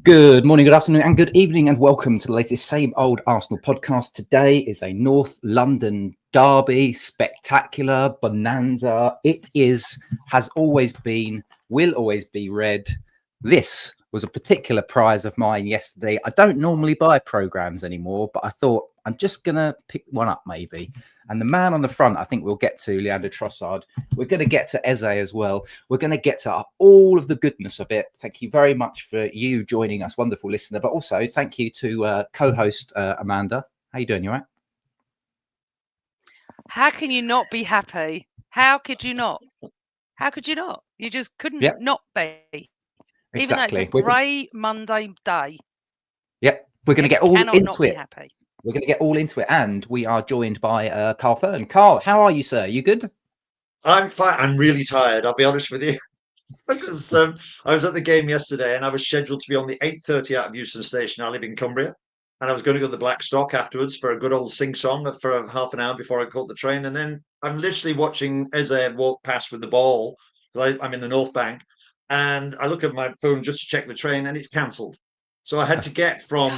Good morning, good afternoon, and good evening, and welcome to the latest Same Old Arsenal podcast. Today is a North London derby, spectacular, bonanza. It has always been, will always be red. This was a particular prize of mine yesterday. I don't normally buy programmes anymore, but I thought I'm just going to pick one up maybe. And the man on the front, I think we'll get to, Leandro Trossard. We're going to get to Eze as well. We're going to get to all of the goodness of it. Thank you very much for you joining us, wonderful listener. But also thank you to co-host Amanda. How you doing? You all right? How can you not be happy? How could you not? How could you not? You just couldn't Yep, not be. Even though it's a exactly. grey Monday day, Yep, we're going to you get all cannot not into be it. happy. We're going to get all into it. And we are joined by Carl Fern. Carl, how are you, sir? You good? I'm fine. I'm really tired. I'll be honest with you. Because I was at the game yesterday, and I was scheduled to be on the 8:30 out of Euston Station. I live in Cumbria, and I was going to go to the Blackstock afterwards for a good old sing song for half an hour before I caught the train. And then I'm literally watching Eze walk past with the ball. I'm in the North Bank, and I look at my phone just to check the train, and it's cancelled. So I had to get from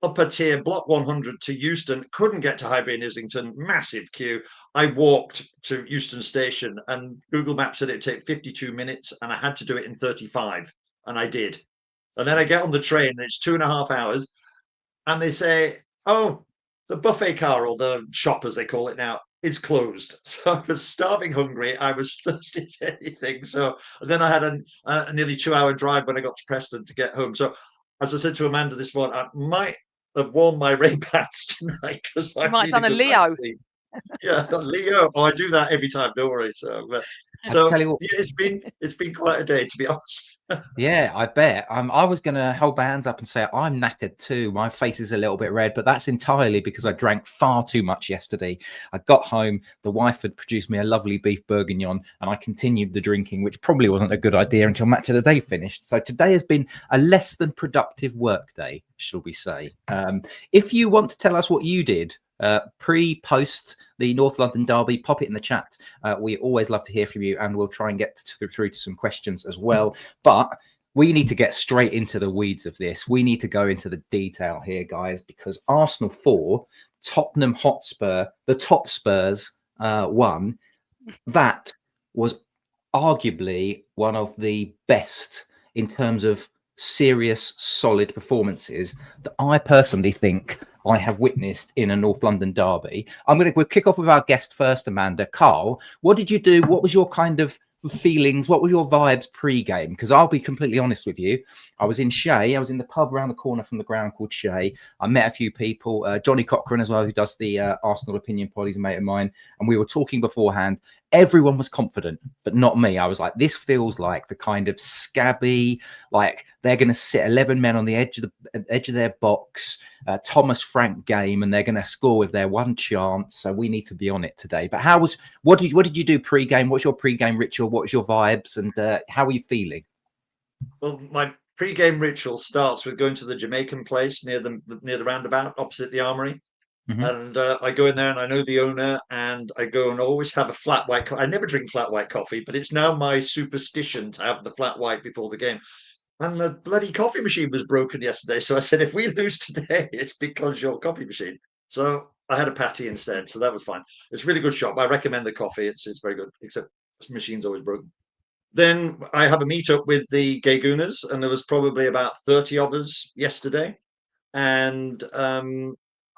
upper tier block 100 to Euston, couldn't get to Highbury and Islington, massive queue. I walked to Euston Station, and Google Maps said it'd take 52 minutes, and I had to do it in 35, and I did. And then I get on the train, and it's 2.5 hours, and they say, oh, the buffet car, or the shop as they call it now, is closed. So I was starving hungry. I was thirsty to anything. So then I had a nearly 2 hour drive when I got to Preston to get home. So as I said to Amanda this morning, I might have worn my rain pants tonight because I You might need a have done a good Leo. night's sleep. Yeah, Leo. Oh, I do that every time. Don't worry. So, I tell you what, yeah, it's been quite a day, to be honest. yeah, I bet. I was going to hold my hands up and say I'm knackered too. My face is a little bit red, but that's entirely because I drank far too much yesterday. I got home, the wife had produced me a lovely beef bourguignon, and I continued the drinking, which probably wasn't a good idea until match of the day finished. So today has been a less than productive work day, shall we say. If you want to tell us what you did pre-post the North London derby, pop it in the chat. We always love to hear from you, and we'll try and get through to some questions as well. But we need to get straight into the weeds of this. We need to go into the detail here, guys, because Arsenal 4, Tottenham Hotspur, the top Spurs 1. That was arguably one of the best in terms of serious, solid performances that I personally think I have witnessed in a North London derby. We'll kick off with our guest first, Amanda. Carl, what did you do? What was your kind of feelings? What were your vibes pre-game? Because I'll be completely honest with you. I was in Shea. I was in the pub around the corner from the ground called Shea. I met a few people, Johnny Cochran as well, who does the Arsenal Opinion Pod. He's a mate of mine. And we were talking beforehand. Everyone was confident, but not me. I was like, this feels like the kind of scabby, like they're going to sit 11 men on the edge of their box, Thomas Frank game, and they're going to score with their one chance. So we need to be on it today. But what did you do pre-game? What's your pre-game ritual? What was your vibes, and how are you feeling? Well, my pre-game ritual starts with going to the Jamaican place near the roundabout opposite the Armory. Mm-hmm. And I go in there, and I know the owner, and I go and always have a flat white. I never drink flat white coffee, but it's now my superstition to have the flat white before the game. And the bloody coffee machine was broken yesterday. So I said, if we lose today, it's because your coffee machine. So I had a patty instead. So that was fine. It's a really good shop. I recommend the coffee. It's very good, except the machine's always broken. Then I have a meet up with the Gay Gooners, and there was probably about 30 of us yesterday. And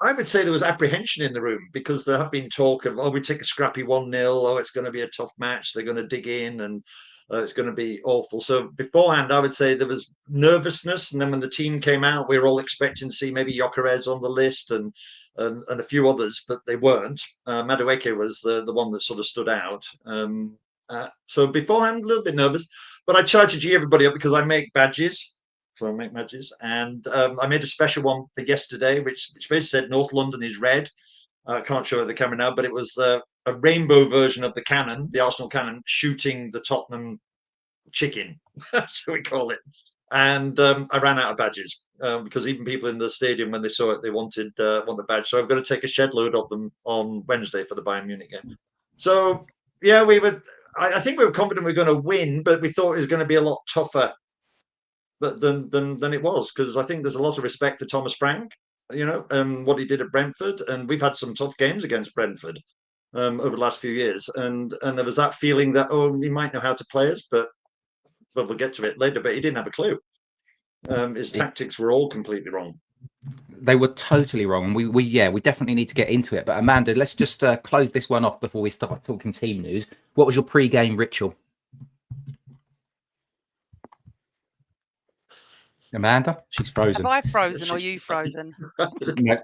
I would say there was apprehension in the room because there have been talk of, oh, we take a scrappy 1-0. Oh, it's going to be a tough match. They're going to dig in, and it's going to be awful. So beforehand, I would say there was nervousness. And then when the team came out, we were all expecting to see maybe Gyökeres on the list and a few others, but they weren't. Madueke was the one that sort of stood out. So beforehand, a little bit nervous, but I tried to G everybody up because I make badges. So I make badges, and I made a special one for yesterday, which basically said North London is red. I can't show the camera now, but it was a rainbow version of the cannon, the Arsenal cannon, shooting the Tottenham chicken, so we call it. And I ran out of badges because even people in the stadium, when they saw it, they wanted a badge. So I'm going to take a shed load of them on Wednesday for the Bayern Munich game. So yeah, I think we were confident we were going to win, but we thought it was going to be a lot tougher than it was, because I think there's a lot of respect for Thomas Frank, and what he did at Brentford, and we've had some tough games against Brentford over the last few years, and there was that feeling that he might know how to play us, but we'll get to it later. But he didn't have a clue. His tactics were all completely wrong. They were totally wrong. We definitely need to get into it. But Amanda, let's just close this one off before we start talking team news. What was your pre-game ritual? Amanda, she's frozen. Have I frozen or you frozen? No,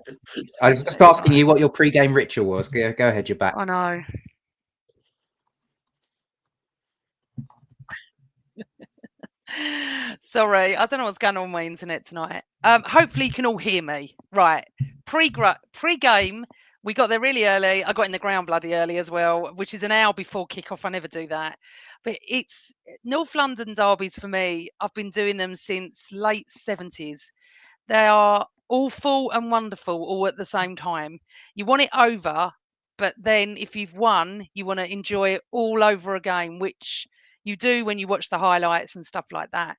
I was just asking you what your pre-game ritual was. Go ahead, you're back. I know. Sorry, I don't know what's going on with my internet tonight. Hopefully you can all hear me. Right. Pre-game, we got there really early. I got in the ground bloody early as well, which is an hour before kickoff. I never do that. But it's North London derbies for me. I've been doing them since late 70s. They are awful and wonderful all at the same time. You want it over, but then if you've won, you want to enjoy it all over again, which you do when you watch the highlights and stuff like that.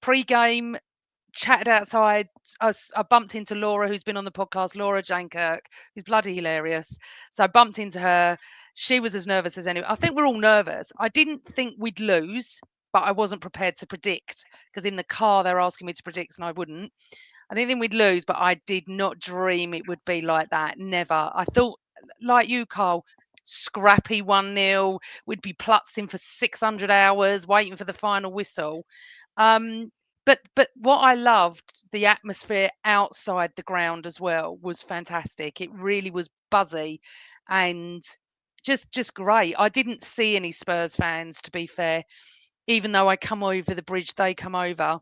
Pre-game, chatted outside. I bumped into Laura, who's been on the podcast, Laura Jane Kirk, who's bloody hilarious. So I bumped into her. She was as nervous as anyone. I think we're all nervous. I didn't think we'd lose, but I wasn't prepared to predict, because in the car they're asking me to predict and I wouldn't. I didn't think we'd lose, but I did not dream it would be like that. Never. I thought, like you, Carl, scrappy 1-0. We'd be plutzing for 600 hours, waiting for the final whistle. But what I loved, the atmosphere outside the ground as well, was fantastic. It really was buzzy and just great. I didn't see any Spurs fans, to be fair, even though I come over the bridge, they come over.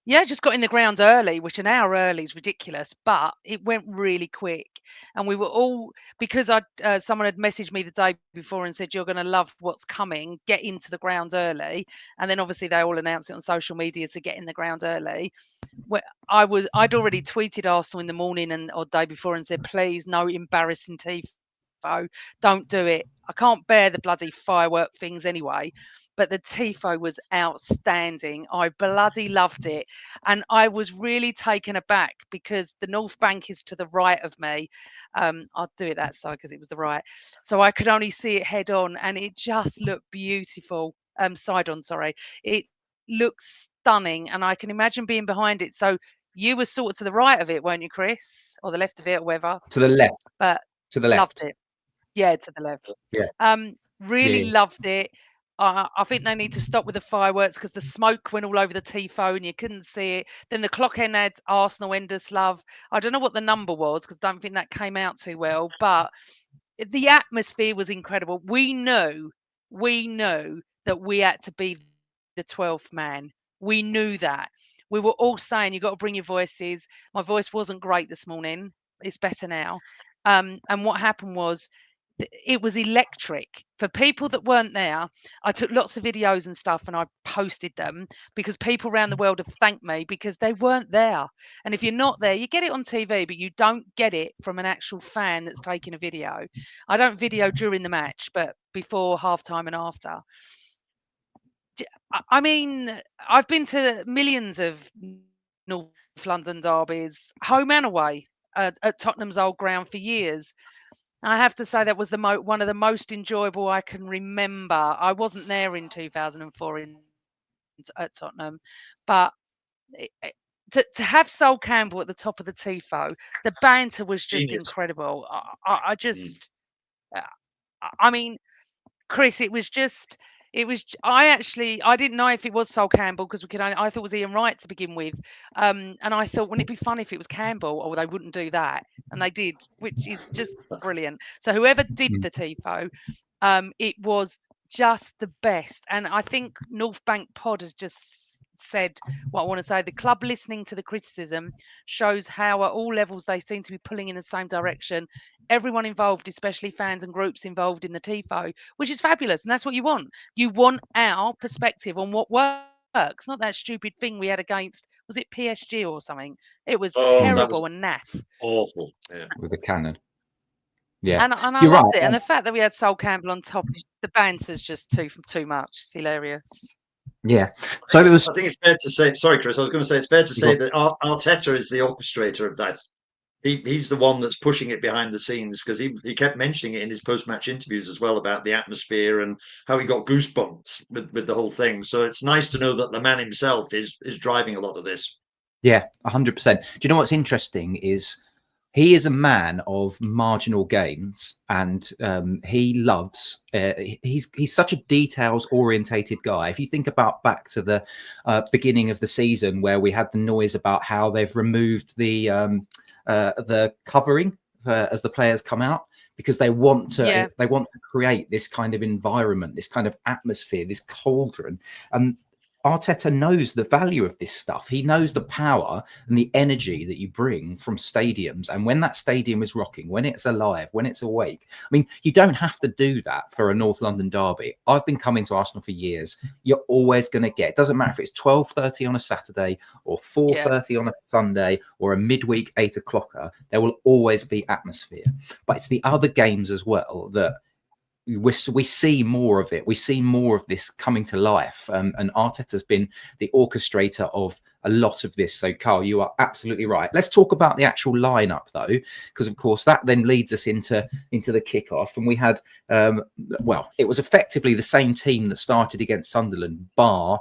Just got in the ground early, which an hour early is ridiculous, but it went really quick. And we were all, because someone had messaged me the day before and said, you're going to love what's coming, get into the ground early. And then obviously they all announced it on social media to get in the ground early. I'd already tweeted Arsenal in the morning or day before and said, please, no embarrassing tifo, don't do it. I can't bear the bloody firework things anyway. But the tifo was outstanding. I bloody loved it. And I was really taken aback because the North Bank is to the right of me. I'll do it that side because it was the right. So I could only see it head on and it just looked beautiful. Side on, sorry. It looks stunning and I can imagine being behind it. So you were sort of to the right of it, weren't you, Chris? Or the left of it or whatever? To the left. But to the left. Loved it. Yeah, to the left. Yeah. Really loved it. I think they need to stop with the fireworks because the smoke went all over the tifo and you couldn't see it. Then the clock end had Arsenal Enders Love. I don't know what the number was because I don't think that came out too well, but the atmosphere was incredible. We knew that we had to be the 12th man. We knew that. We were all saying, you've got to bring your voices. My voice wasn't great this morning. It's better now. And what happened was, it was electric. For people that weren't there, I took lots of videos and stuff and I posted them because people around the world have thanked me because they weren't there. And if you're not there, you get it on TV, but you don't get it from an actual fan that's taking a video. I don't video during the match, but before, halftime and after. I mean, I've been to millions of North London derbies, home and away, at Tottenham's old ground for years. I have to say that was one of the most enjoyable I can remember. I wasn't there in 2004 at Tottenham, but to have Sol Campbell at the top of the tifo, the banter was just Genius. Incredible. I mean, Chris, I didn't know if it was Sol Campbell because I thought it was Ian Wright to begin with. And I thought, wouldn't it be fun if it was Campbell? Or they wouldn't do that. And they did, which is just brilliant. So whoever did the tifo, it was just the best. And I think North Bank Pod has just said what I want to say. The club listening to the criticism shows how at all levels they seem to be pulling in the same direction. Everyone involved, especially fans and groups involved in the tifo, which is fabulous. And that's what you want. You want our perspective on what works, not that stupid thing we had against, was it PSG or something? It was terrible and naff. Awful. Yeah. With a cannon. Yeah. And I loved it. And the fact that we had Sol Campbell on top, the banter's just too much. It's hilarious. Yeah. So it was. I think it's fair to say. Sorry, Chris. I was going to say it's fair to say Go that Arteta is the orchestrator of that. He's the one that's pushing it behind the scenes, because he kept mentioning it in his post-match interviews as well, about the atmosphere and how he got goosebumps with the whole thing. So it's nice to know that the man himself is driving a lot of this. Yeah, 100%. Do you know what's interesting is he is a man of marginal gains, and he loves. He's such a details-orientated guy. If you think about back to the beginning of the season, where we had the noise about how they've removed the covering as the players come out, because they want to create this kind of environment, this kind of atmosphere, this cauldron. And Arteta knows the value of this stuff. He knows the power and the energy that you bring from stadiums. And when that stadium is rocking, when it's alive, when it's awake, I mean, you don't have to do that for a North London derby. I've been coming to Arsenal for years. You're always going to get, it doesn't matter if it's 12:30 on a Saturday or 4:30 on a Sunday or a midweek 8 o'clocker, there will always be atmosphere. But it's the other games as well that we see more of it. We see more of this coming to life, and Arteta's been the orchestrator of a lot of this. So, Carl, you are absolutely right. Let's talk about the actual lineup, though, because of course that then leads us into the kickoff. And we had, well, it was effectively the same team that started against Sunderland, bar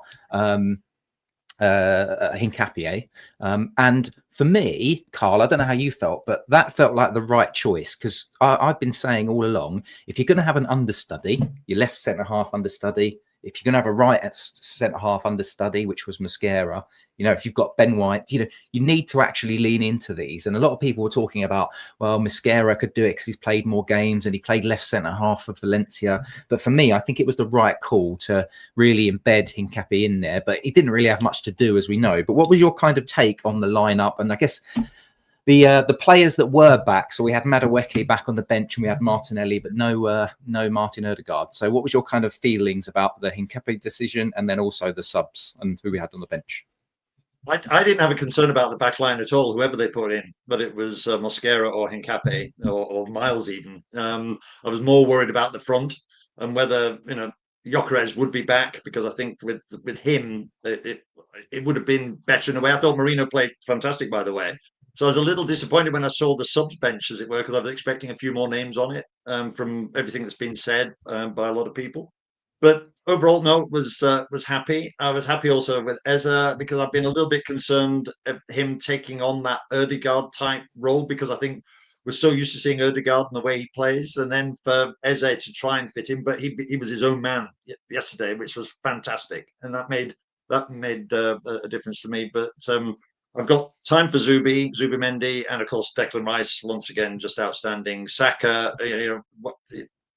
Hincapié. And for me, Carl, I don't know how you felt, but that felt like the right choice, because I've been saying all along, if you're going to have an understudy, your left centre half understudy, if you're going to have a right centre half understudy, which was Mosquera, you know, if you've got Ben White, you know, you need to actually lean into these. And a lot of people were talking about, well, Mosquera could do it because he's played more games and he played left centre half for Valencia. But for me, I think it was the right call to really embed Hincapié in there. But he didn't really have much to do, as we know. But what was your kind of take on the lineup? And I guess the players that were back, so we had Madueke back on the bench and we had Martinelli, but no Martin Odegaard. So what was your kind of feelings about the Hincapié decision, and then also the subs and who we had on the bench? I didn't have a concern about the back line at all, whoever they put in, but it was Mosquera or Hincapié or Miles even. I was more worried about the front and whether, you know, Gyökeres would be back, because I think with him it would have been better in a way. I thought Marino played fantastic, by the way. So I was a little disappointed when I saw the subs bench, as it were, because I was expecting a few more names on it from everything that's been said by a lot of people. But overall, no, was happy. I was happy also with Eze, because I've been a little bit concerned of him taking on that Odegaard type role, because I think we're so used to seeing Odegaard and the way he plays, and then for Eze to try and fit him, but he was his own man yesterday, which was fantastic, and that made a difference to me. But I've got time for Zubimendi, and of course Declan Rice once again just outstanding. Saka, you know,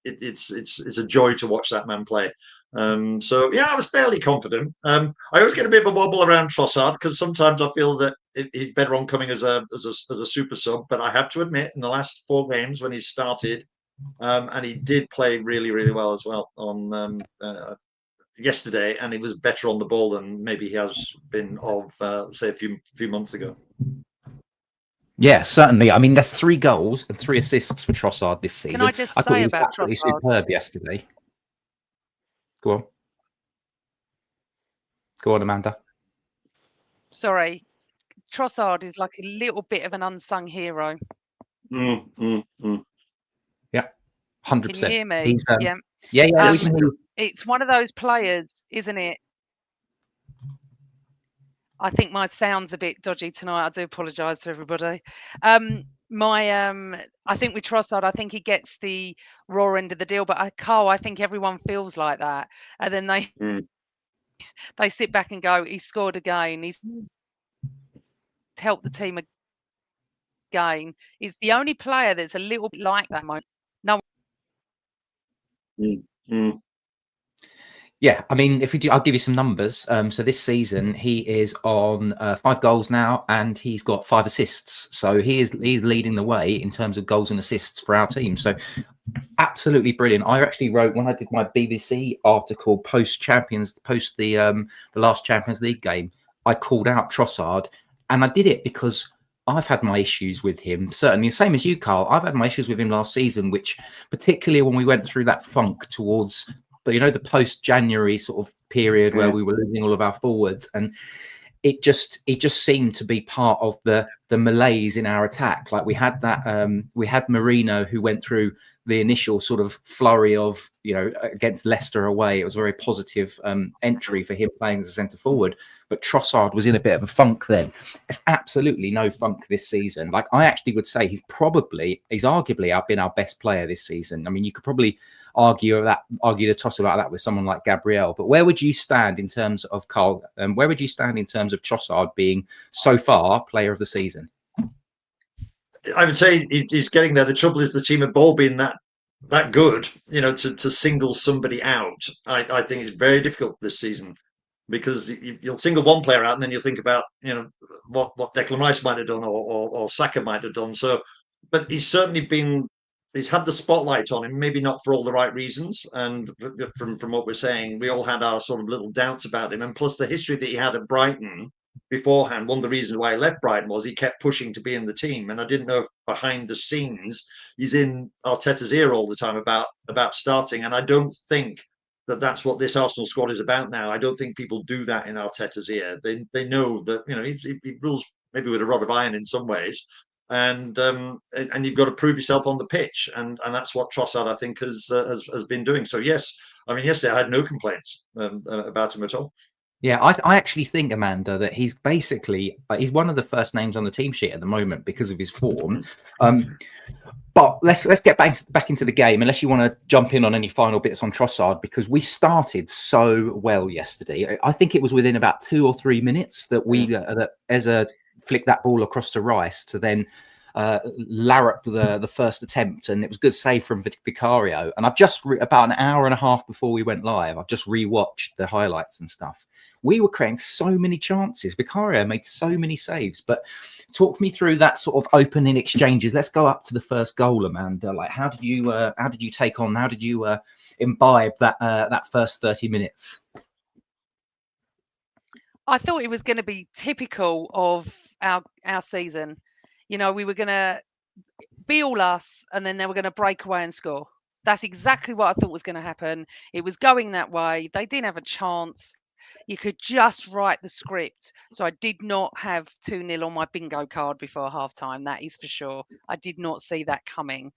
it's a joy to watch that man play. So yeah, I was fairly confident. I always get a bit of a wobble around Trossard, because sometimes I feel that he's better on coming as a super sub. But I have to admit, in the last 4 games when he started, and he did play really, really well as well on yesterday, and he was better on the ball than maybe he has been of say a few months ago. Yeah, certainly. I mean, that's 3 goals and 3 assists for Trossard this season. Can I just thought say he was about absolutely Trossard? superb yesterday. Go on, Amanda. Sorry, Trossard is like a little bit of an unsung hero. Yeah, 100%. Can you hear me? He's, yeah. Yeah. We can hear you. It's one of those players, isn't it? I think my sound's a bit dodgy tonight. I do apologise to everybody. I think with Trossard, I think he gets the raw end of the deal. But Carl, I think everyone feels like that, and then they sit back and go, "He scored again. He's helped the team again." He's the only player that's a little bit like that moment. No. Yeah, I mean, I'll give you some numbers. So this season he is on 5 goals now, and he's got 5 assists. So he's leading the way in terms of goals and assists for our team. So absolutely brilliant. I actually wrote, when I did my BBC article post the last Champions League game, I called out Trossard, and I did it because I've had my issues with him. Certainly, the same as you, Carl. I've had my issues with him last season, which particularly when we went through that funk towards but the post-January sort of period where we were losing all of our forwards, and it just seemed to be part of the malaise in our attack. Like we had Marino, who went through the initial sort of flurry of against Leicester away. It was a very positive entry for him playing as a centre forward, but Trossard was in a bit of a funk then. There's absolutely no funk this season. Like I actually would say he's arguably been our best player this season. I mean, you could probably argue the toss about that with someone like Gabriel, but where would you stand in terms of Carl? Where would you stand in terms of Trossard being so far player of the season? I would say he's getting there. The trouble is the team have all been that good, to single somebody out. I think it's very difficult this season because you'll single one player out and then you'll think about what Declan Rice might have done or Saka might have done. So, but he's had the spotlight on him, maybe not for all the right reasons. And from what we're saying, we all had our sort of little doubts about him, and plus the history that he had at Brighton beforehand. One of the reasons why he left Brighton was he kept pushing to be in the team, and I didn't know if behind the scenes he's in Arteta's ear all the time about starting. And I don't think that's what this Arsenal squad is about now. I don't think people do that in Arteta's ear. They know that he rules maybe with a rod of iron in some ways, and you've got to prove yourself on the pitch, and that's what Trossard I think has been doing. So yes, I mean yesterday I had no complaints about him at all. Yeah, I actually think, Amanda, that he's basically he's one of the first names on the team sheet at the moment because of his form. But let's get back into the game, unless you want to jump in on any final bits on Trossard, because we started so well yesterday. I think it was within about 2 or 3 minutes that that Eza flicked that ball across to Rice to then larrup the first attempt, and it was a good save from Vicario. And I've just about an hour and a half before we went live, I've just rewatched the highlights and stuff. We were creating so many chances. Vicario made so many saves. But talk me through that sort of opening exchanges. Let's go up to the first goal, Amanda. Like, how did you imbibe that first 30 minutes? I thought it was going to be typical of our season. We were going to be all us, and then they were going to break away and score. That's exactly what I thought was going to happen. It was going that way. They didn't have a chance. You could just write the script. So I did not have 2-0 on my bingo card before halftime. That is for sure. I did not see that coming.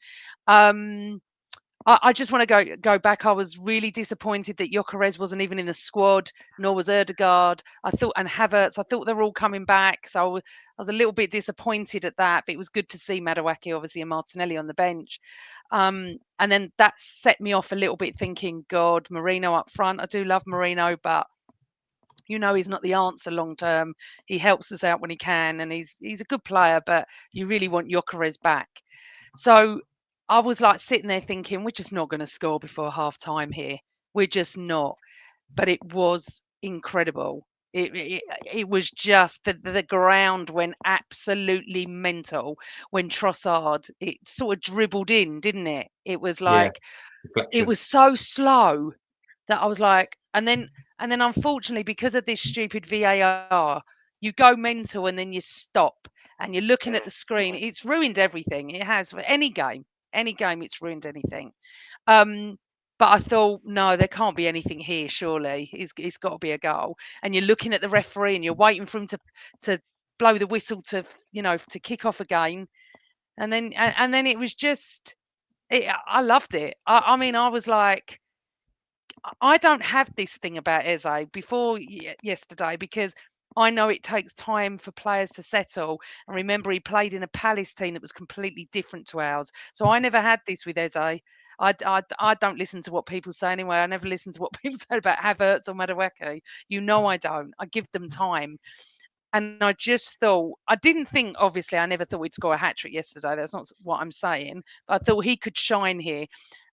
I just want to go back. I was really disappointed that Gyökeres wasn't even in the squad, nor was Ødegaard. And Havertz. I thought they were all coming back. So I was a little bit disappointed at that. But it was good to see Madueke, obviously, and Martinelli on the bench. And then that set me off a little bit, thinking, God, Marino up front. I do love Marino, but he's not the answer long term. He helps us out when he can, and he's a good player, but you really want Gyökeres back. So I was like sitting there thinking, we're just not going to score before half time here. We're just not. But it was incredible. It was just the ground went absolutely mental when Trossard, it sort of dribbled in, didn't it? It was like, it was so slow that I was like, and then unfortunately, because of this stupid VAR, you go mental and then you stop and you're looking at the screen. It's ruined everything. It has for any game, it's ruined anything. But I thought, no, there can't be anything here. Surely it's got to be a goal. And you're looking at the referee and you're waiting for him to blow the whistle to kick off again. And then it was just, I loved it. I mean, I was like, I don't have this thing about Eze before yesterday, because I know it takes time for players to settle. And remember, he played in a Palace team that was completely different to ours. So I never had this with Eze. I don't listen to what people say anyway. I never listen to what people say about Havertz or Madueke. I don't. I give them time. And I just thought, I didn't think, obviously, I never thought we'd score a hat-trick yesterday. That's not what I'm saying. But I thought he could shine here.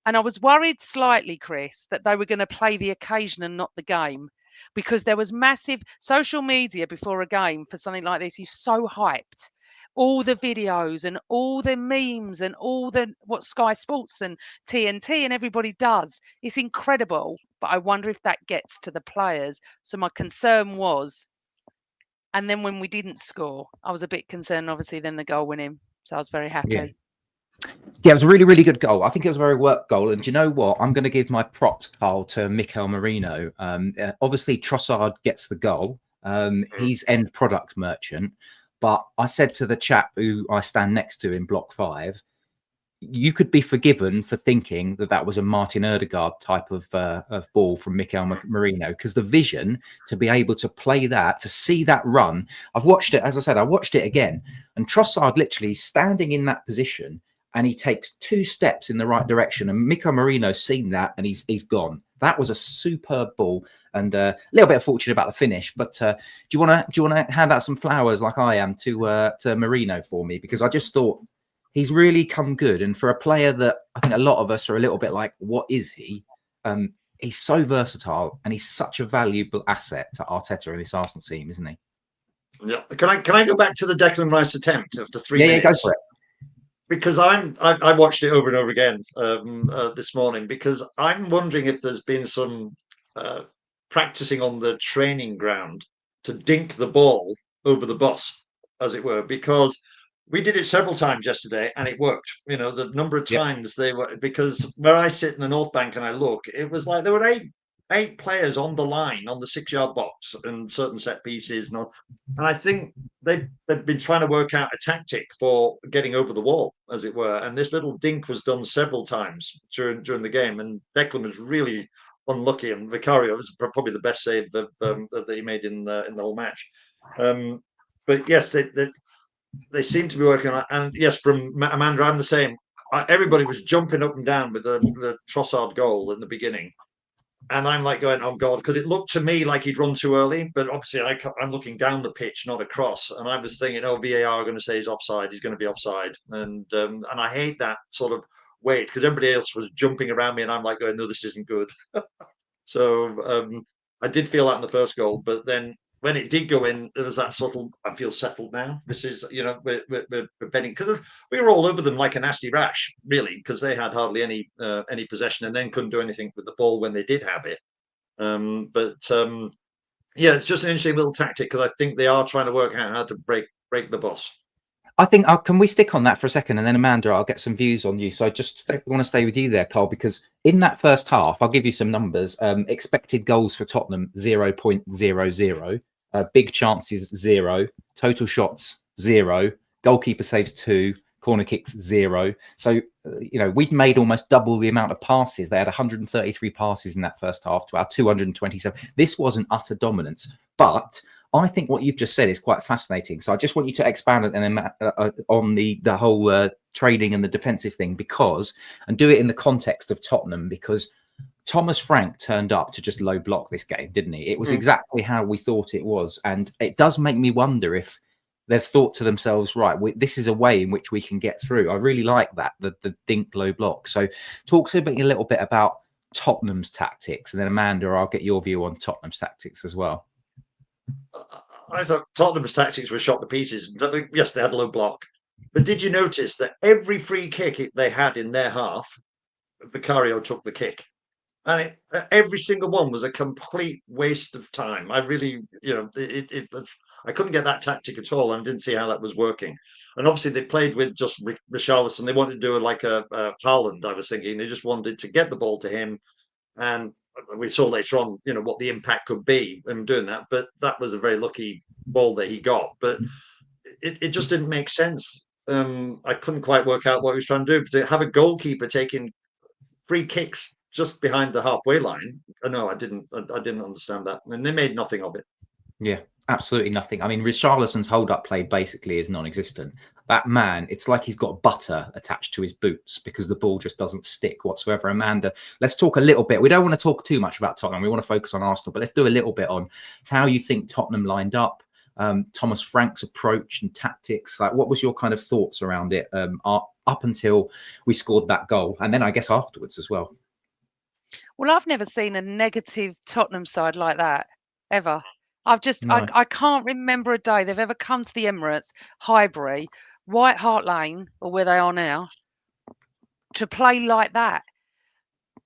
And I was worried slightly, Chris, that they were going to play the occasion and not the game, because there was massive social media before a game for something like this is so hyped. All the videos and all the memes and all what Sky Sports and TNT and everybody does. It's incredible. But I wonder if that gets to the players. So my concern was, and then when we didn't score, I was a bit concerned, obviously, then the goal winning. So I was very happy. Yeah. Yeah, it was a really, really good goal. I think it was a very work goal. And do you know what? I'm going to give my props, Carl, to Mikel Merino. Obviously, Trossard gets the goal. He's end product merchant. But I said to the chap who I stand next to in block 5, you could be forgiven for thinking that that was a Martin Odegaard type of ball from Mikel Merino, because the vision to be able to play that, to see that run. I've watched it, as I said, I watched it again, and Trossard literally standing in that position, and he takes 2 steps in the right direction, and Mikel Merino's seen that, and he's gone. That was a superb ball, and a little bit of fortune about the finish. But do you want to hand out some flowers like I am to Merino for me, because I just thought he's really come good. And for a player that I think a lot of us are a little bit like, what is he? He's so versatile, and he's such a valuable asset to Arteta and this Arsenal team, isn't he? Yeah. Can I go back to the Declan Rice attempt after 3 minutes? Yeah, go for it. Because I watched it over and over again this morning, because I'm wondering if there's been some practicing on the training ground to dink the ball over the bus, as it were, because we did it several times yesterday and it worked. You know, the number of times they were, because where I sit in the North Bank and I look, it was like there were eight players on the line on the 6-yard box and certain set pieces. And I think they've been trying to work out a tactic for getting over the wall, as it were. And this little dink was done several times during the game. And Declan was really unlucky, and Vicario was probably the best save that he made in the whole match. But yes, they seem to be working on it. And yes, from Amanda, I'm the same. Everybody was jumping up and down with the Trossard goal in the beginning. And I'm like going, oh God, because it looked to me like he'd run too early. But obviously, I'm looking down the pitch, not across. And I was thinking, oh, VAR are going to say he's offside. He's going to be offside. And I hate that sort of wait, because everybody else was jumping around me, and I'm like going, no, this isn't good. So I did feel that in the first goal, but then when it did go in, there was that sort of, I feel settled now. This is, you know, we're betting, because we were all over them like a nasty rash, really, because they had hardly any possession and then couldn't do anything with the ball when they did have it. Yeah, it's just an interesting little tactic, because I think they are trying to work out how to break the boss. I think can we stick on that for a second, and then Amanda, I'll get some views on you. So I just want to stay with you there, Carl, because in that first half, I'll give you some numbers. Expected goals for Tottenham 0.00, big chances 0, total shots 0, goalkeeper saves 2, corner kicks 0. So you know, we'd made almost double the amount of passes. They had 133 passes in that first half to our 227. This wasn't utter dominance, but I think what you've just said is quite fascinating. So I just want you to expand on the whole trading and the defensive thing, and do it in the context of Tottenham, because Thomas Frank turned up to just low block this game, didn't he? It was exactly how we thought it was. And it does make me wonder if they've thought to themselves, right, this is a way in which we can get through. I really like that, the dink low block. So talk to me a little bit about Tottenham's tactics, and then Amanda, I'll get your view on Tottenham's tactics as well. I thought Tottenham's tactics were shot to pieces. Yes, they had a low block. But did you notice that every free kick they had in their half, Vicario took the kick? And every single one was a complete waste of time. I really, you know, I couldn't get that tactic at all, and didn't see how that was working. And obviously, they played with just Richarlison. They wanted to do like a Haaland, I was thinking. They just wanted to get the ball to him, and we saw later on, you know, what the impact could be in doing that. But that was a very lucky ball that he got. But it just didn't make sense. I couldn't quite work out what he was trying to do. But to have a goalkeeper taking free kicks just behind the halfway line, no, I didn't understand that, and they made nothing of it. Yeah, absolutely nothing. I mean, Richarlison's hold-up play basically is non-existent. That man, it's like he's got butter attached to his boots, because the ball just doesn't stick whatsoever. Amanda, let's talk a little bit. We don't want to talk too much about Tottenham. We want to focus on Arsenal, but let's do a little bit on how you think Tottenham lined up, Thomas Frank's approach and tactics. Like, what was your kind of thoughts around it up until we scored that goal, and then I guess afterwards as well? Well, I've never seen a negative Tottenham side like that, ever. I can't remember a day they've ever come to the Emirates, Highbury, White Hart Lane, or where they are now, to play like that.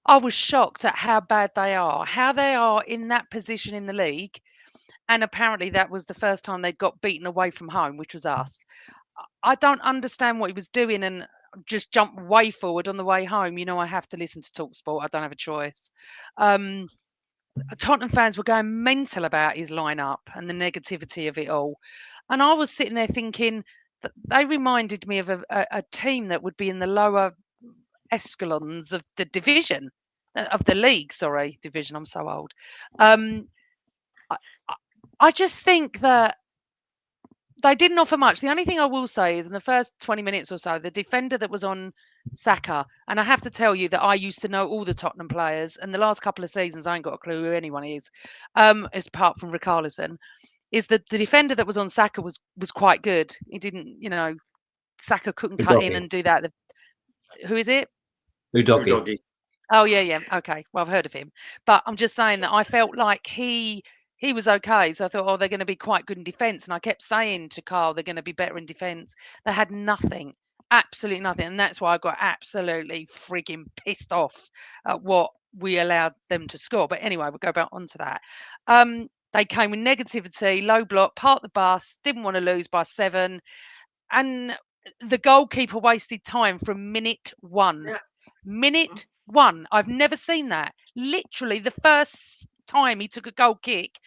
I was shocked at how bad they are in that position in the league. And apparently that was the first time they got beaten away from home, which was us. I don't understand what he was doing. And just jump way forward on the way home. You know, I have to listen to TalkSport. I don't have a choice. Tottenham fans were going mental about his lineup and the negativity of it all. And I was sitting there thinking that they reminded me of a team that would be in the lower escalons of the division, of the league, sorry, division. I'm so old. Um, I, I just think that they didn't offer much. The only thing I will say is in the first 20 minutes or so, the defender that was on Saka, and I have to tell you that I used to know all the Tottenham players, and the last couple of seasons I ain't got a clue who anyone is, apart from Richarlison, is that the defender that was on Saka was quite good. He didn't, you know, Saka couldn't cut in Udogie. and do that. Who is it? Udogie. Udogie. Oh yeah. Okay. Well, I've heard of him, but I'm just saying that I felt like he was okay. So I thought, oh, they're going to be quite good in defence, and I kept saying to Carl, they're going to be better in defence. They had nothing, absolutely nothing, and that's why I got absolutely freaking pissed off at what we allowed them to score. But anyway, we'll go back onto that. They came with negativity, low block, parked the bus, didn't want to lose by 7, and the goalkeeper wasted time from minute 1. Yeah. Minute 1. I've never seen that. Literally, the first time he took a goal kick.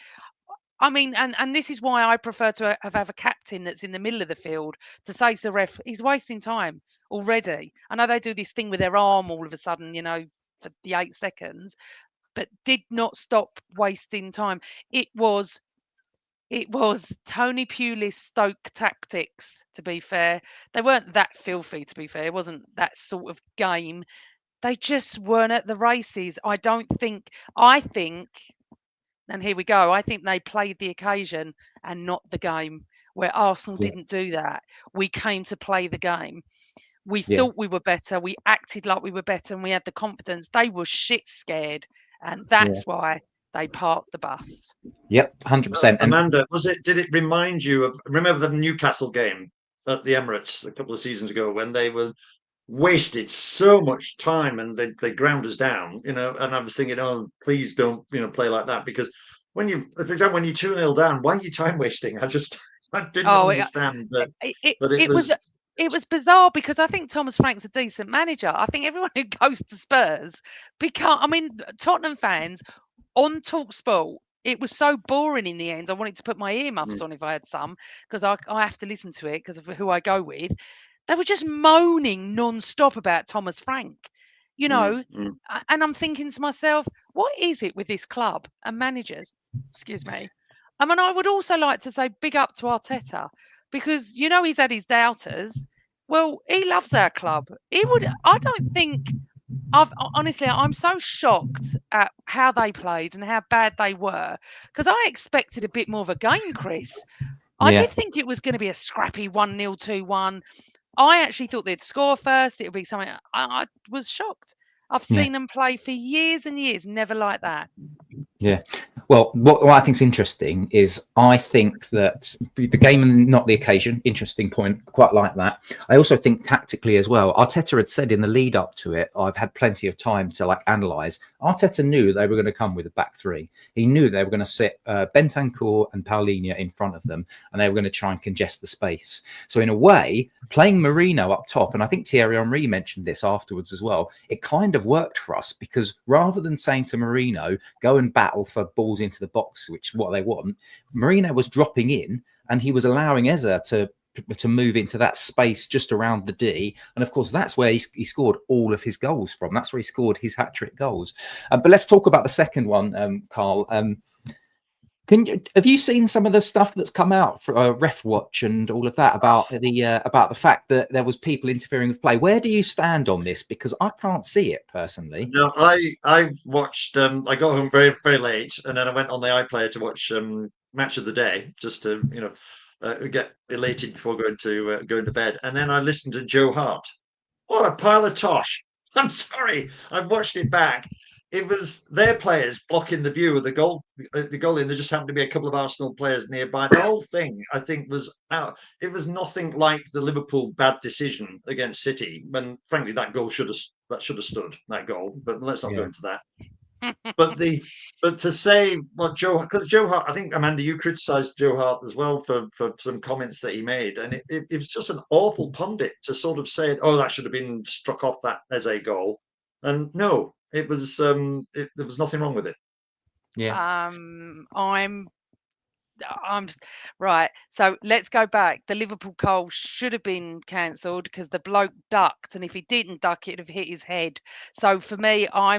I mean, and this is why I prefer to have a captain that's in the middle of the field to say to the ref, he's wasting time already. I know they do this thing with their arm all of a sudden, you know, for the 8 seconds, but did not stop wasting time. It was Tony Pulis Stoke tactics, to be fair. They weren't that filthy, to be fair. It wasn't that sort of game. They just weren't at the races. I think, and here we go, I think they played the occasion and not the game, where Arsenal Yeah. didn't do that. We came to play the game. We Yeah. thought we were better. We acted like we were better, and we had the confidence. They were shit scared, and that's why they parked the bus. Yep, 100%. And Amanda, did it remind you of, remember the Newcastle game at the Emirates a couple of seasons ago when they were wasted so much time and they ground us down, you know, and I was thinking, oh, please don't, you know, play like that, because when you, for example, when you're 2-0 down, why are you time wasting? I didn't understand that. But It was bizarre, because I think Thomas Frank's a decent manager. I think everyone who goes to Spurs, because I mean, Tottenham fans on TalkSport, it was so boring in the end. I wanted to put my earmuffs on if I had some, because I have to listen to it because of who I go with. They were just moaning non-stop about Thomas Frank, you know, and I'm thinking to myself, what is it with this club and managers? Excuse me. I mean, I would also like to say big up to Arteta, because, you know, he's had his doubters. Well, he loves our club. I don't think, honestly, I'm so shocked at how they played and how bad they were, because I expected a bit more of a game, Chris. I did think it was going to be a scrappy 1-0, 2-1. I actually thought they'd score first. It would be something. I was shocked. I've seen them play for years and years, never like that. Yeah. Well, what I think is interesting is I think that the game and not the occasion, interesting point, quite like that. I also think tactically as well, Arteta had said in the lead up to it, I've had plenty of time to like analyse. Arteta knew they were going to come with a back three. He knew they were going to sit Bentancur and Paulinho in front of them, and they were going to try and congest the space. So in a way, playing Marino up top, and I think Thierry Henry mentioned this afterwards as well, it kind of worked for us, because rather than saying to Marino, go and battle for balls into the box, which is what they want, Marino was dropping in and he was allowing Eza to move into that space just around the D, and of course that's where he scored all of his goals from. That's where he scored his hat-trick goals. But let's talk about the second one, Carl. Have you seen some of the stuff that's come out for Ref Watch and all of that about the fact that there was people interfering with play? Where do you stand on this? Because I can't see it personally. No, I watched. I got home very very late, and then I went on the iPlayer to watch Match of the Day, just to get elated before going to bed. And then I listened to Joe Hart. What a pile of tosh! I'm sorry, I've watched it back. It was their players blocking the view of the goal, and there just happened to be a couple of Arsenal players nearby. The whole thing, I think, was out. It was nothing like the Liverpool bad decision against City, when frankly that should have stood, that goal. But let's not go into that. But to say what because Joe Hart, I think Amanda, you criticised Joe Hart as well for some comments that he made, and it was just an awful pundit to sort of say, "Oh, that should have been struck off that as a goal," and no, it was there was nothing wrong with it. Yeah. I'm right. So let's go back. The Liverpool goal should have been cancelled because the bloke ducked, and if he didn't duck, it'd have hit his head. So for me, I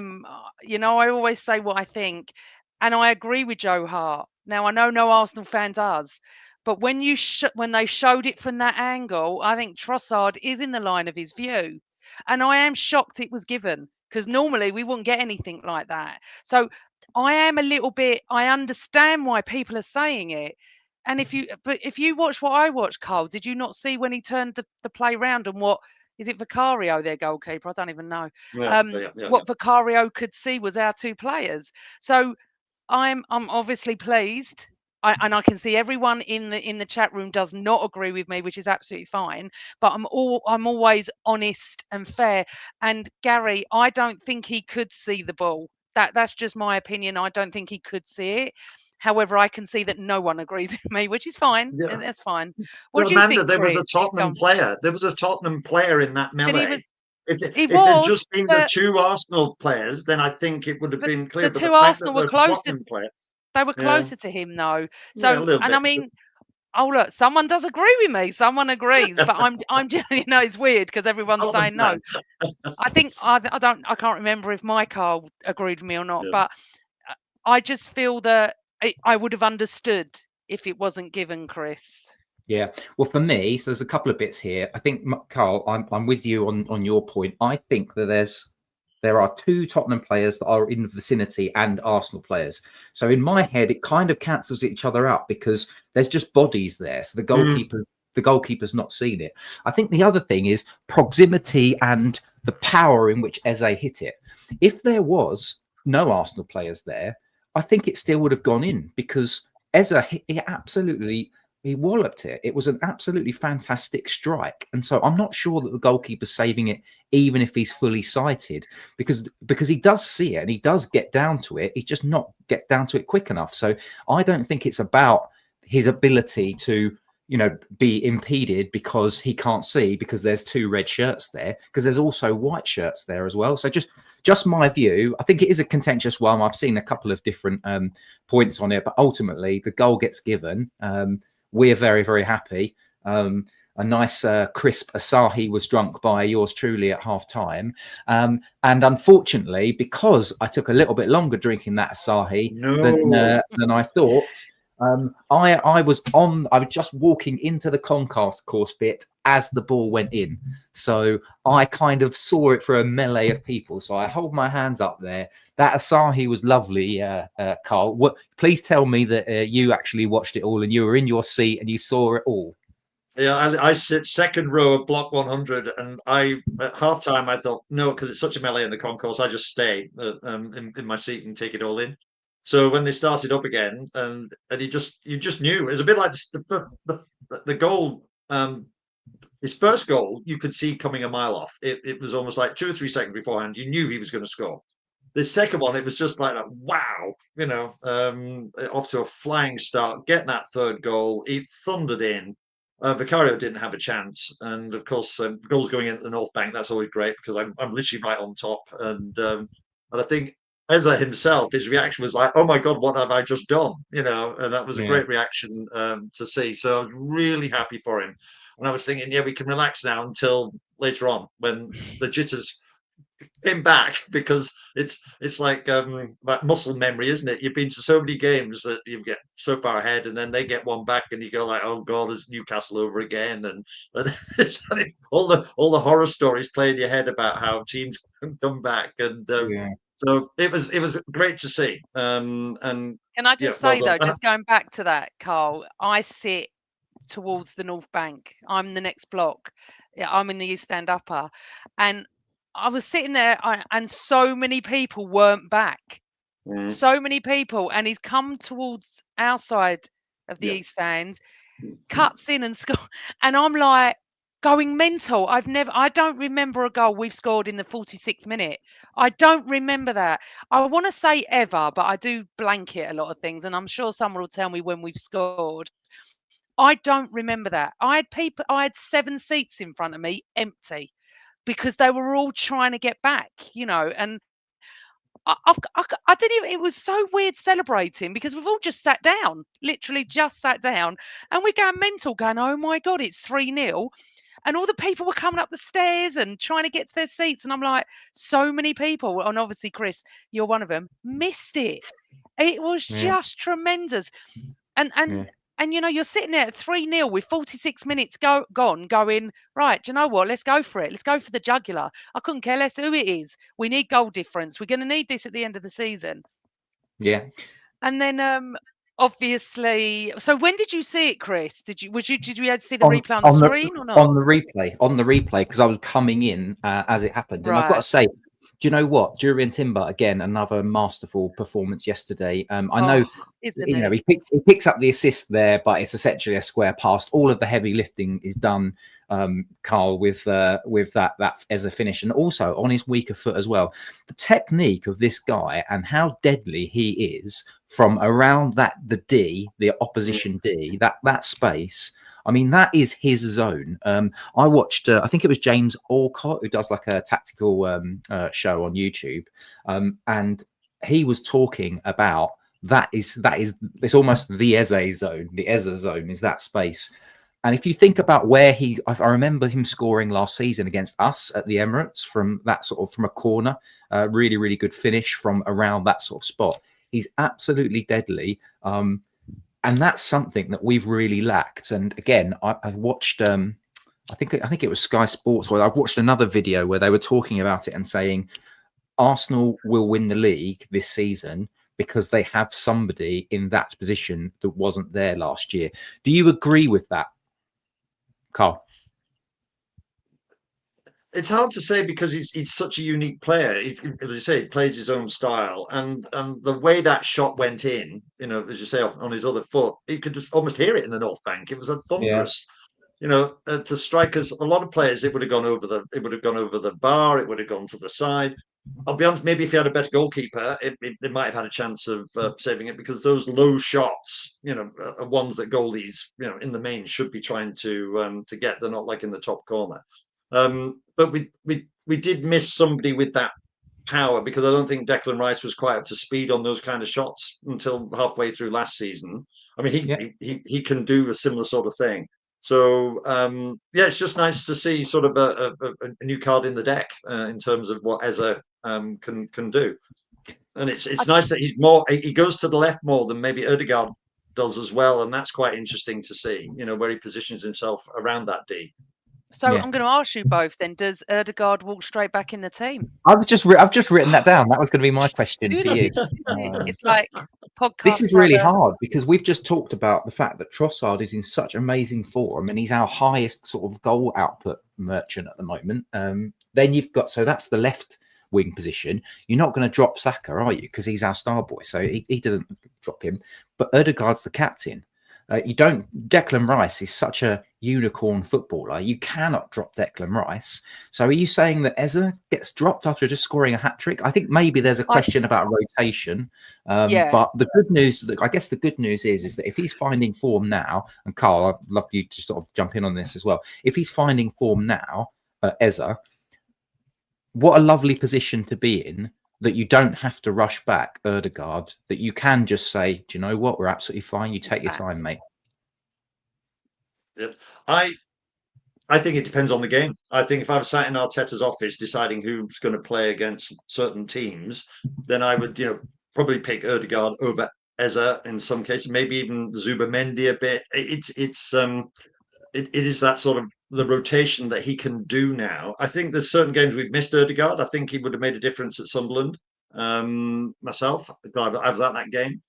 always say what I think, and I agree with Joe Hart. Now I know no Arsenal fan does, but when they showed it from that angle, I think Trossard is in the line of his view, and I am shocked it was given because normally we wouldn't get anything like that. So I am a little bit. I understand why people are saying it, and if you watch what I watched, Carl, did you not see when he turned the play round and what is it Vicario, their goalkeeper? I don't even know. Yeah. What Vicario could see was our two players. So I'm obviously pleased. And I can see everyone in the chat room does not agree with me, which is absolutely fine. But I'm always honest and fair. And Gary, I don't think he could see the ball. That's just my opinion. I don't think he could see it. However, I can see that no one agrees with me, which is fine. Yeah. And that's fine. What Well, do you Amanda, think, there was Chris? a Tottenham player. There was a Tottenham player in that But he melee. was he If there'd was, just been the but two Arsenal players, then I think it would have but been clear. the But the two fact that Arsenal were the closer. Tottenham player, They were yeah, closer to him though. yeah, a So, little and I bit. mean, oh look, someone does agree with me. Someone agrees, but I'm just, it's weird because everyone's Tottenham saying no. fan. I think I can't remember if my Carl agreed with me or not, Yeah. but I just feel that I would have understood if it wasn't given, Chris. Yeah. Well, for me, so there's a couple of bits here. I think, Carl, I'm with you on your point. I think that there are two Tottenham players that are in the vicinity and Arsenal players. So in my head, it kind of cancels each other out because there's just bodies there. So the goalkeeper's not seen it. I think the other thing is proximity and the power in which Eze hit it. If there was no Arsenal players there, I think it still would have gone in because Eze he walloped it. It was an absolutely fantastic strike. And so I'm not sure that the goalkeeper's saving it, even if he's fully sighted, because he does see it and he does get down to it. He's just not get down to it quick enough. So I don't think it's about his ability to, be impeded because he can't see because there's two red shirts there, because there's also white shirts there as well. So just my view. I think it is a contentious one. I've seen a couple of different points on it, but ultimately the goal gets given. We're very, very happy. A nice crisp Asahi was drunk by yours truly at half time. And unfortunately, because I took a little bit longer drinking that Asahi than I thought, I was just walking into the concourse course bit as the ball went in. So I kind of saw it for a melee of people. So I hold my hands up there. That Asahi was lovely, Carl. Please tell me that you actually watched it all and you were in your seat and you saw it all. Yeah, I sit second row of block 100, and at half time I thought no, because it's such a melee in the concourse, I just stay in my seat and take it all in. So when they started up again, and you just knew it was a bit like the goal. His first goal you could see coming a mile off. It was almost like 2 or 3 seconds beforehand. You knew he was going to score. The second one, it was just like that, wow, off to a flying start, getting that third goal. It thundered in. Vicario didn't have a chance, and of course, goals going into the North Bank. That's always great because I'm literally right on top, and I think Eze himself, his reaction was like, "Oh my God, what have I just done?" And that was a great reaction to see. So I was really happy for him, and I was thinking, yeah, we can relax now until later on when the jitters came back, because it's like muscle memory, isn't it? You've been to so many games that you get so far ahead, and then they get one back, and you go like, "Oh God, is Newcastle over again?" And all the horror stories play in your head about how teams can come back, and so it was great to see. And Can I yeah, just well say done. though, just going back to that, Carl, I sit towards the North Bank. I'm the next block. Yeah, I'm in the East Stand Upper, and I was sitting there, and so many people weren't back. So many people, and he's come towards our side of the Yeah. East Stands, cuts in and scores, and I'm like, going mental. I don't remember a goal we've scored in the 46th minute. I don't remember that. I want to say ever, but I do blanket a lot of things, and I'm sure someone will tell me when we've scored. I don't remember that. I had 7 seats in front of me empty because they were all trying to get back, and I didn't even, it was so weird celebrating because we've all just sat down, literally just sat down, and we're going mental, going, oh my God, it's 3-0. And all the people were coming up the stairs and trying to get to their seats. And I'm like, so many people, and obviously, Chris, you're one of them, missed it. It was Yeah, just tremendous. And yeah, and and you're sitting there at 3-0 with 46 minutes gone, going, right, do you know what? Let's go for it. Let's go for the jugular. I couldn't care less who it is. We need goal difference. We're going to need this at the end of the season. yeah. And then obviously, so when did you see it, Chris? Did you able to see the on replay on the on the screen or not? on the replay because I was coming in as it happened, and I've got Right. to say, do you know what? Jurian Timber again, another masterful performance yesterday. I know, Oh, isn't it? he picks up the assist there, but it's essentially a square pass. All of the heavy lifting is done, Carl, with that as a finish, and also on his weaker foot as well. The technique of this guy and how deadly he is from around the opposition D, that space. I mean, that is his zone. I watched, I think it was James Orcott, who does like a tactical show on YouTube, and he was talking about it's almost the Eze zone. The Eze zone is that space. And if you think about where I remember him scoring last season against us at the Emirates from that sort of from a corner, really, really good finish from around that sort of spot. He's absolutely deadly. And that's something that we've really lacked. And again, I've watched, I think it was Sky Sports, where I've watched another video where they were talking about it and saying Arsenal will win the league this season because they have somebody in that position that wasn't there last year. Do you agree with that, Carl? It's hard to say because he's such a unique player. As you say, he plays his own style, and the way that shot went in, as you say, on his other foot, you could just almost hear it in the North Bank. It was a Yeah. thunderous, to strikers. A lot of players, it would have gone over the bar. It would have gone to the side. I'll be honest. Maybe if he had a better goalkeeper, they might have had a chance of saving it because those low shots, are ones that goalies, in the main should be trying to get. They're not like in the top corner. But we did miss somebody with that power because I don't think Declan Rice was quite up to speed on those kind of shots until halfway through last season. I mean, Yeah. he can do a similar sort of thing. So yeah, it's just nice to see sort of a new card in the deck in terms of what Eze can do. And it's nice that he goes to the left more than maybe Odegaard does as well, and that's quite interesting to see. Where he positions himself around that D. So Yeah. I'm going to ask you both then, does Erdegaard walk straight back in the team? I've just written that down. That was going to be my question for you. It's like This podcast is really brother. hard because we've just talked about the fact that Trossard is in such amazing form and he's our highest sort of goal output merchant at the moment. Then you've got, so that's the left wing position. You're not going to drop Saka, are you? Because he's our star boy, so he doesn't drop him. But Odegaard's the captain. You don't. Declan Rice is such a unicorn footballer. You cannot drop Declan Rice. So are you saying that Eze gets dropped after just scoring a hat trick? I think maybe there's a question about rotation. Yeah. But the good news, I guess, the good news is that if he's finding form now, and Carl, I'd love you to sort of jump in on this as well. If he's finding form now, Eze, what a lovely position to be in. That you don't have to rush back Odegaard, that you can just say, do you know what? We're absolutely fine. You take your time, mate. Yep. I think it depends on the game. I think if I was sat in Arteta's office deciding who's going to play against certain teams, then I would, probably pick Odegaard over Eze in some cases, maybe even Zubamendi a bit. It is that sort of the rotation that he can do now. I think there's certain games we've missed Odegaard. I think he would have made a difference at Sunderland. Myself, I was at that game.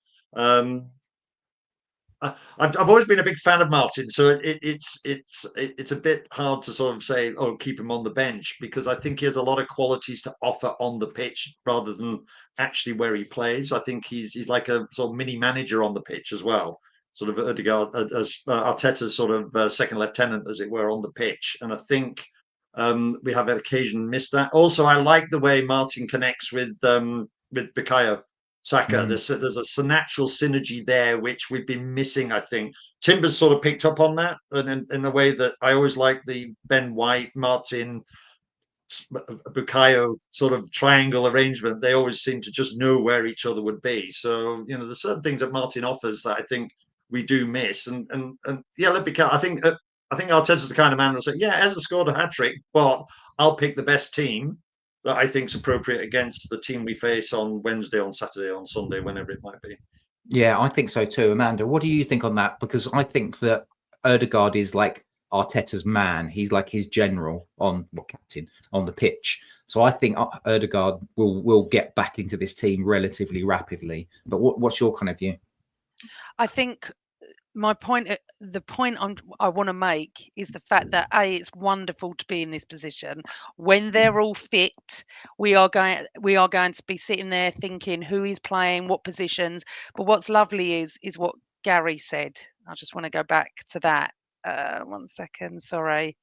I've always been a big fan of Martin, so it's a bit hard to sort of say, oh, keep him on the bench because I think he has a lot of qualities to offer on the pitch rather than actually where he plays. I think he's like a sort of mini manager on the pitch as well. sort of Odegaard as Arteta's sort of second lieutenant, as it were, on the pitch. And I think we have an occasion missed that. Also, I like the way Martin connects with Bukayo Saka. There's a natural synergy there which we've been missing, I think. Timber's sort of picked up on that, and in a way that I always like the Ben White, Martin, Bukayo sort of triangle arrangement. They always seem to just know where each other would be. So there's certain things that Martin offers that I think we do miss. And yeah, let Bukayo. I think Arteta's the kind of man who'll say, yeah, Ezra scored a hat trick, but I'll pick the best team that I think is appropriate against the team we face on Wednesday, on Saturday, on Sunday, whenever it might be. Yeah, I think so too. Amanda, what do you think on that? Because I think that Odegaard is like Arteta's man. He's like his general captain on the pitch. So I think Odegaard will get back into this team relatively rapidly. But what's your kind of view? I think the point I want to make is the fact that it's wonderful to be in this position when they're all fit. We are going to be sitting there thinking who is playing what positions. But what's lovely is what Gary said. I just want to go back to that. 1 second, sorry.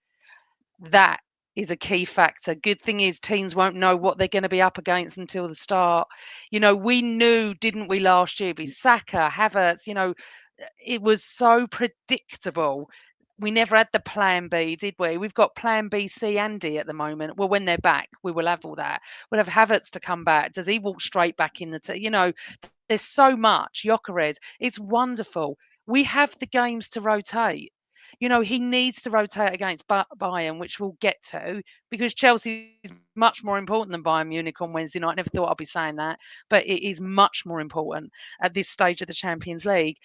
That is a key factor. Good thing is teams won't know what they're going to be up against until the start. We knew, didn't we, last year? Be Saka, Havertz. It was so predictable. We never had the plan B, did we? We've got plan B, C, and D at the moment. Well, when they're back, we will have all that. We'll have Havertz to come back. Does he walk straight back in the team? There's so much. Gyökeres, it's wonderful. We have the games to rotate. He needs to rotate against Bayern, which we'll get to, because Chelsea is much more important than Bayern Munich on Wednesday night. I never thought I'd be saying that, but it is much more important at this stage of the Champions League.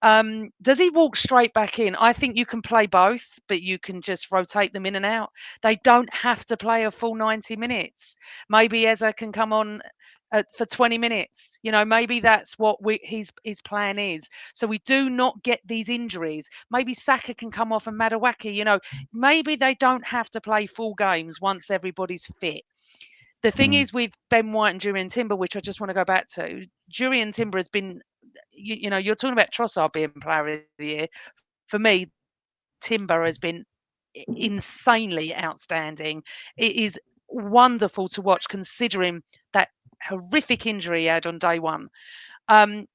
Does he walk straight back in? I think you can play both, but you can just rotate them in and out. They don't have to play a full 90 minutes. Maybe Eza can come on for 20 minutes. Maybe that's what his plan is. So we do not get these injuries. Maybe Saka can come off and Madueke. Maybe they don't have to play full games once everybody's fit. The thing is with Ben White and Jurriën Timber, which I just want to go back to, Jurriën Timber has been, you're talking about Trossard being player of the year. For me, Timber has been insanely outstanding. It is wonderful to watch, considering that horrific injury he had on day one. And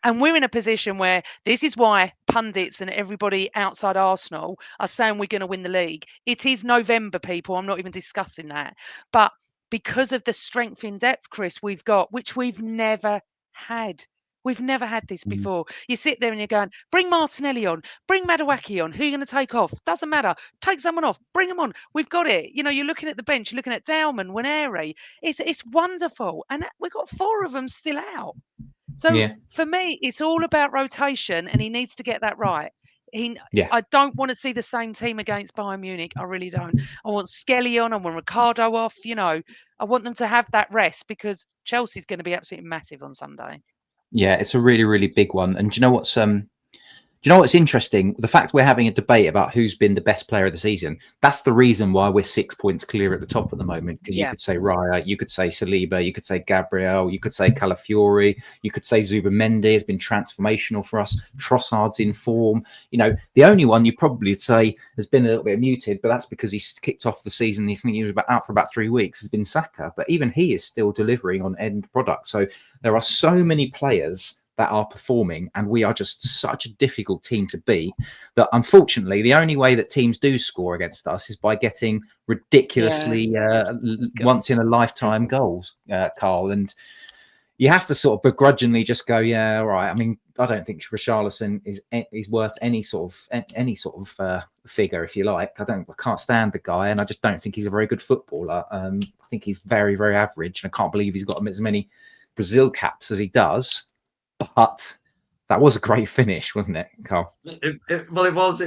we're in a position where this is why pundits and everybody outside Arsenal are saying we're going to win the league. It is November, people. I'm not even discussing that. But because of the strength in depth, Chris, we've got, which we've never had. We've never had this before. You sit there and you're going, bring Martinelli on, bring Madueke on. Who are you going to take off? Doesn't matter. Take someone off. Bring them on. We've got it. You're looking at the bench. You're looking at Dauman, Waneri. It's wonderful. And we've got 4 of them still out. So for me, it's all about rotation, and he needs to get that right. I don't want to see the same team against Bayern Munich. I really don't. I want Skelly on. I want Ricardo off. I want them to have that rest, because Chelsea's going to be absolutely massive on Sunday. Yeah, it's a really, really big one. And do you know what's interesting? The fact we're having a debate about who's been the best player of the season, that's the reason why we're 6 points clear at the top at the moment. Because you could say Raya, you could say Saliba, you could say Gabriel, you could say Calafiori, you could say Zubimendi has been transformational for us. Trossard's in form. The only one you probably say has been a little bit muted, but that's because he's kicked off the season. He was out for about 3 weeks, has been Saka. But even he is still delivering on end product. So there are so many players that are performing, and we are just such a difficult team to beat that unfortunately the only way that teams do score against us is by getting ridiculously once in a lifetime goals, Carl. And you have to sort of begrudgingly just go, yeah, all right. I mean, I don't think Richarlison is worth any sort of figure, if you like. I can't stand the guy, and I just don't think he's a very good footballer. I think he's very, very average, and I can't believe he's got as many Brazil caps as he does. But that was a great finish, wasn't it, Carl? It was.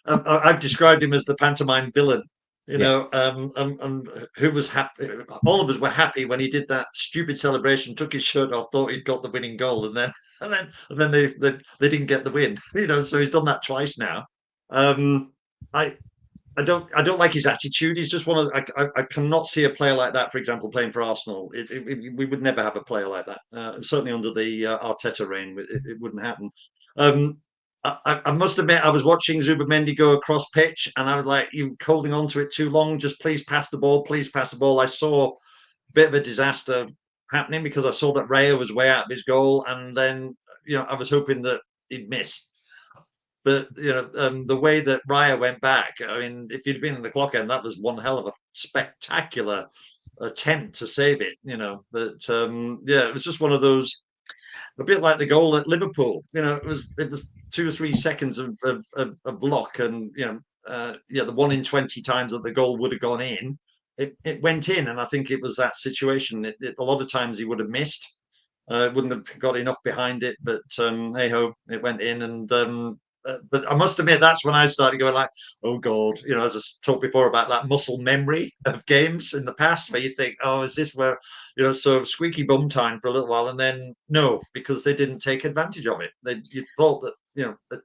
I've described him as the pantomime villain, who was happy. All of us were happy when he did that stupid celebration, took his shirt off, thought he'd got the winning goal, and then they didn't get the win. So he's done that twice now. I don't like his attitude. He's just one of. I cannot see a player like that, for example, playing for Arsenal. We would never have a player like that. Certainly under the Arteta reign, it wouldn't happen. I must admit, I was watching Zubimendi go across pitch, and I was like, "You holding on to it too long? Just please pass the ball. Please pass the ball." I saw a bit of a disaster happening because I saw that Raya was way out of his goal, and then I was hoping that he'd miss. But the way that Raya went back, I mean, if you'd been in the clock end, that was one hell of a spectacular attempt to save it. But yeah, it was just one of those, a bit like the goal at Liverpool. It was 2 or 3 seconds of luck, and the 1 in 20 times that the goal would have gone in, it went in, and I think it was that situation. A lot of times he would have missed. Wouldn't have got enough behind it, but hey ho, it went in, and but I must admit that's when I started going like, oh god, as I talked before about that muscle memory of games in the past, where you think, oh, is this where, so squeaky bum time for a little while, and then no, because they didn't take advantage of it. You thought that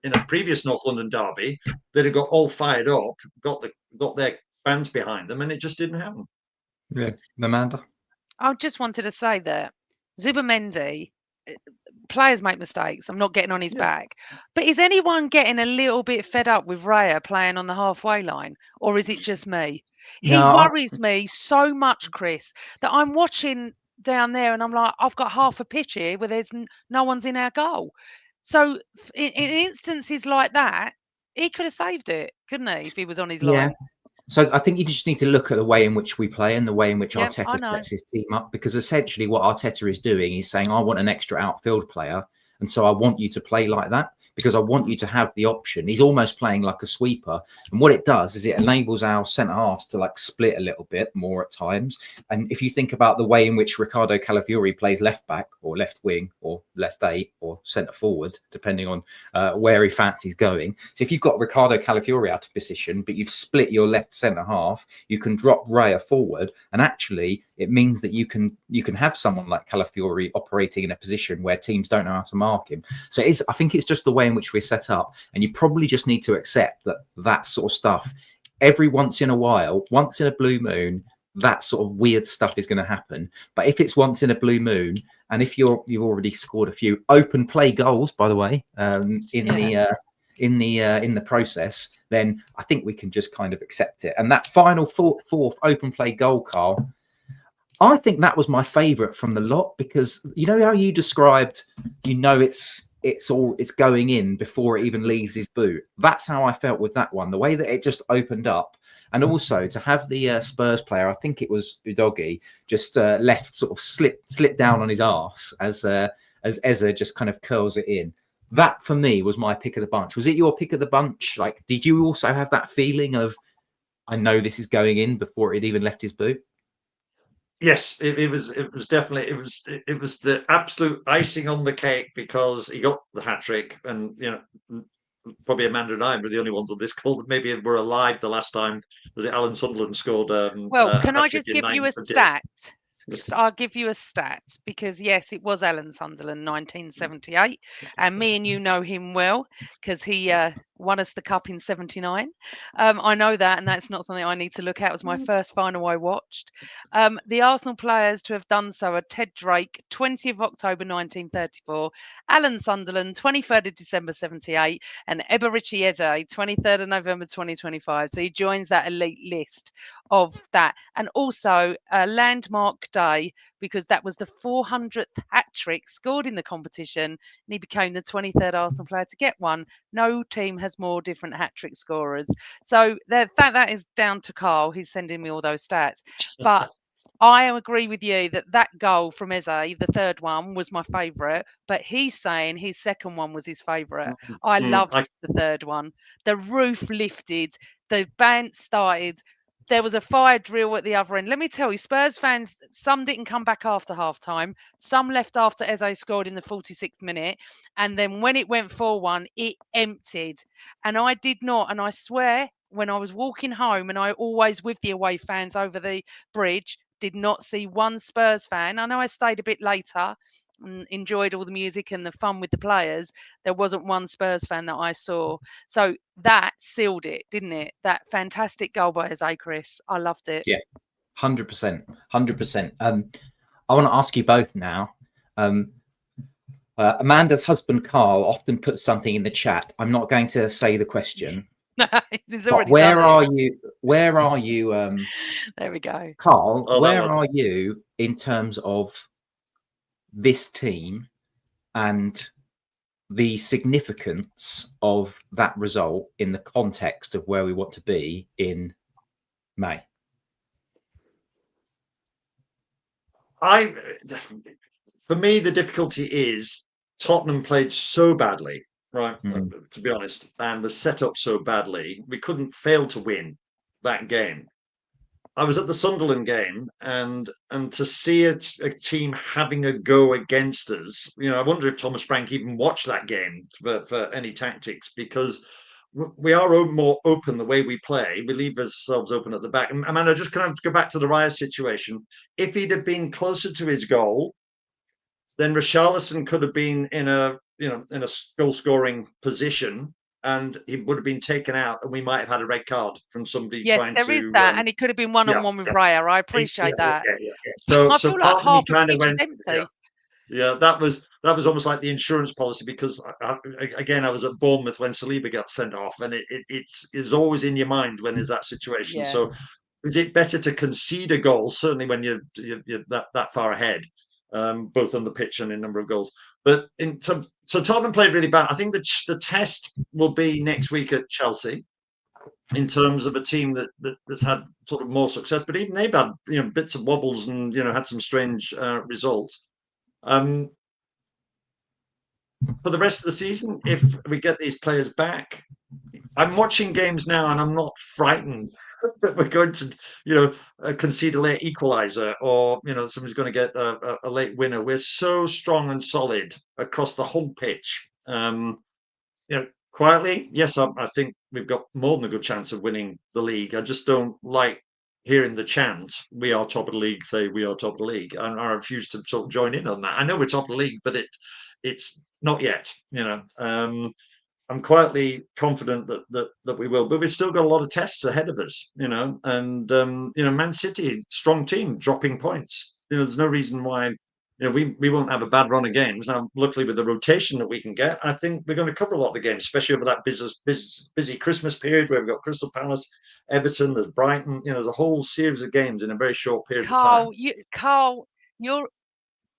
in a previous North London derby they'd have got all fired up, got their fans behind them, and it just didn't happen. Yeah, Amanda. I just wanted to say that Zubimendi, players make mistakes. I'm not getting on his back. But is anyone getting a little bit fed up with Raya playing on the halfway line? Or is it just me? He worries me so much, Chris, that I'm watching down there and I'm like, I've got half a pitch here where there's no one's in our goal. So in instances like that, he could have saved it, couldn't he, if he was on his line? So I think you just need to look at the way in which we play and the way in which Arteta I know. sets his team up, because essentially what Arteta is doing is saying, I want an extra outfield player, and so I want you to play like that because I want you to have the option. He's almost playing like a sweeper, and what it does is it enables our centre halves to like split a little bit more at times. And if you think about the way in which Ricardo Calafiori plays left back or left wing or left eight or centre forward, depending on where he fancies going. So if you've got Ricardo Calafiori out of position, but you've split your left centre half, you can drop Raya forward, and actually it means that you can have someone like Calafiori operating in a position where teams don't know how to mark him. So I think it's just the way in which we're set up, and you probably just need to accept that sort of stuff every once in a while, once in a blue moon, that sort of weird stuff is going to happen. But if it's once in a blue moon, and if you've already scored a few open play goals, by the way, in the process, then I think we can just kind of accept it. And that final fourth open play goal, Carl, I think that was my favourite from the lot, because you know how you described, it's going in before it even leaves his boot. That's how I felt with that one. The way that it just opened up, and also to have the Spurs player, I think it was Udogie, just left sort of slip down on his arse as Eze just kind of curls it in. That for me was my pick of the bunch. Was it your pick of the bunch? Like, did you also have that feeling of, I know this is going in before it even left his boot? Yes, it was definitely it was the absolute icing on the cake, because he got the hat trick, and probably Amanda and I were the only ones on this call that maybe were alive the last time. Was it Alan Sunderland scored? Well, can I just give you a stat? I'll give you a stat, because yes, it was Alan Sunderland, 1978, and me and you know him well because he won us the cup in 79. I know that, and that's not something I need to look at. It was my first final I watched. The Arsenal players to have done so are Ted Drake, 20th of October 1934, Alan Sunderland, 23rd of December 78, and Eberichi Eze, 23rd of November 2025. So he joins that elite list of that, and also a landmark day because that was the 400th hat trick scored in the competition, and he became the 23rd Arsenal player to get one. No team has more different hat trick scorers. So that is down to Carl. He's sending me all those stats, but I agree with you that goal from Eze, the third one, was my favourite, but he's saying his second one was his favourite. I loved the third one. The roof lifted, the band started. There was a fire drill at the other end. Let me tell you, Spurs fans, some didn't come back after half time. Some left after Eze scored in the 46th minute. And then when it went 4-1, it emptied. And I did not. And I swear, when I was walking home, and I always with the away fans over the bridge, did not see one Spurs fan. I know I stayed a bit later and enjoyed all the music and the fun with the players. There wasn't one Spurs fan that I saw. So that sealed it, didn't it? That fantastic goal by Eze, Chris. I loved it. Yeah, 100%. 100%. I want to ask you both now. Amanda's husband Carl often puts something in the chat. I'm not going to say the question. He's But already where done are it. you? Where are you, There we go. Carl? Oh, that Where one. are you in terms of this team and the significance of that result in the context of where we want to be in May? For me, the difficulty is Tottenham played so badly, right? Mm. To be honest, and was set up so badly, we couldn't fail to win that game. I was at the Sunderland game, and to see a team having a go against us, I wonder if Thomas Frank even watched that game for any tactics, because we are more open the way we play. We leave ourselves open at the back. And Amanda, just kind of go back to the Raya situation. If he'd have been closer to his goal, then Richarlison could have been in a goal scoring position, and he would have been taken out, and we might have had a red card from somebody Yes, trying there is to. that, and it could have been Yeah, one-on-one with yeah, Raya. I yeah, appreciate that. yeah. So I feel like part of me half the kind of pitch is went, yeah, empty. yeah. That was almost like the insurance policy, because again, I was at Bournemouth when Saliba got sent off, and it's always in your mind when there's that situation. Yeah. So is it better to concede a goal, certainly when you're that far ahead, both on the pitch and in number of goals? But so Tottenham played really bad. I think the test will be next week at Chelsea, in terms of a team that's had sort of more success. But even they've had bits of wobbles and had some strange results. For the rest of the season, if we get these players back, I'm watching games now and I'm not frightened that we're going to, concede a late equaliser, or, somebody's going to get a late winner. We're so strong and solid across the whole pitch. Quietly, yes, I think we've got more than a good chance of winning the league. I just don't like hearing the chant, "We are top of the league," say "We are top of the league." And I refuse to sort of join in on that. I know we're top of the league, but it's not yet, I'm quietly confident that we will, but we've still got a lot of tests ahead of us, and Man City, strong team, dropping points. There's no reason why we won't have a bad run of games. Now, luckily, with the rotation that we can get, I think we're going to cover a lot of the games, especially over that busy Christmas period where we've got Crystal Palace, Everton, there's Brighton. There's a whole series of games in a very short period of time.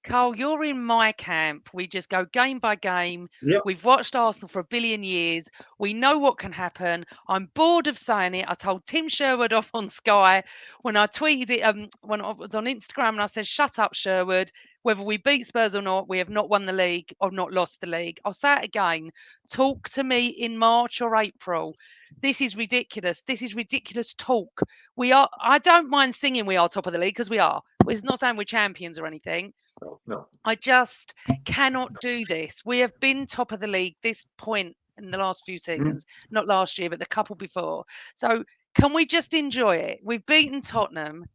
Carl, you're in my camp. We just go game by game. Yeah. We've watched Arsenal for a billion years. We know what can happen. I'm bored of saying it. I told Tim Sherwood off on Sky when I tweeted it when I was on Instagram, and I said, "Shut up, Sherwood. Whether we beat Spurs or not, we have not won the league or not lost the league." I'll say it again. Talk to me in March or April. This is ridiculous. This is ridiculous talk. I don't mind singing "We are top of the league," because we are. It's not saying we're champions or anything. No. I just cannot do this. We have been top of the league this point in the last few seasons, not last year, but the couple before. So can we just enjoy it? We've beaten Tottenham.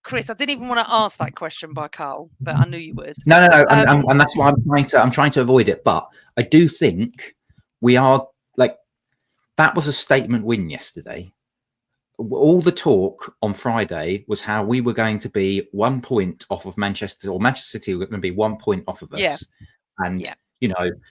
Chris, I didn't even want to ask that question by Carl, but I knew you would. No, and that's why I'm trying to avoid it. But I do think we are, like, that was a statement win yesterday. All the talk on Friday was how we were going to be 1 point off of Manchester, or Manchester City were going to be 1 point off of us. Yeah. And, Yeah.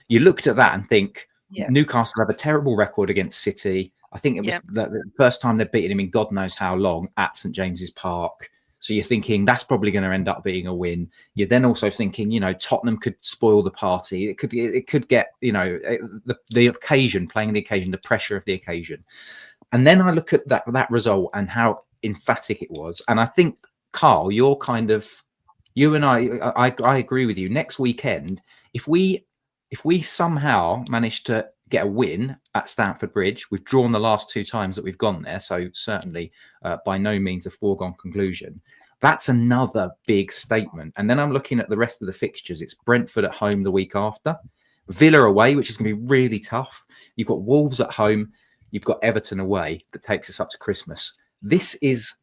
you looked at that and think, Yeah. Newcastle have a terrible record against City. I think it was the first time they've beaten him in God knows how long at St James's Park. So you're thinking that's probably going to end up being a win. You're then also thinking, Tottenham could spoil the party. It could get, the occasion, playing the occasion, the pressure of the occasion. And then I look at that result and how emphatic it was. And I think, Carl, you and I agree with you. Next weekend, if we somehow manage to get a win at Stamford Bridge, we've drawn the last 2 times that we've gone there. So certainly by no means a foregone conclusion. That's another big statement. And then I'm looking at the rest of the fixtures. It's Brentford at home the week after, Villa away, which is going to be really tough. You've got Wolves at home. You've got Everton away that takes us up to Christmas. This is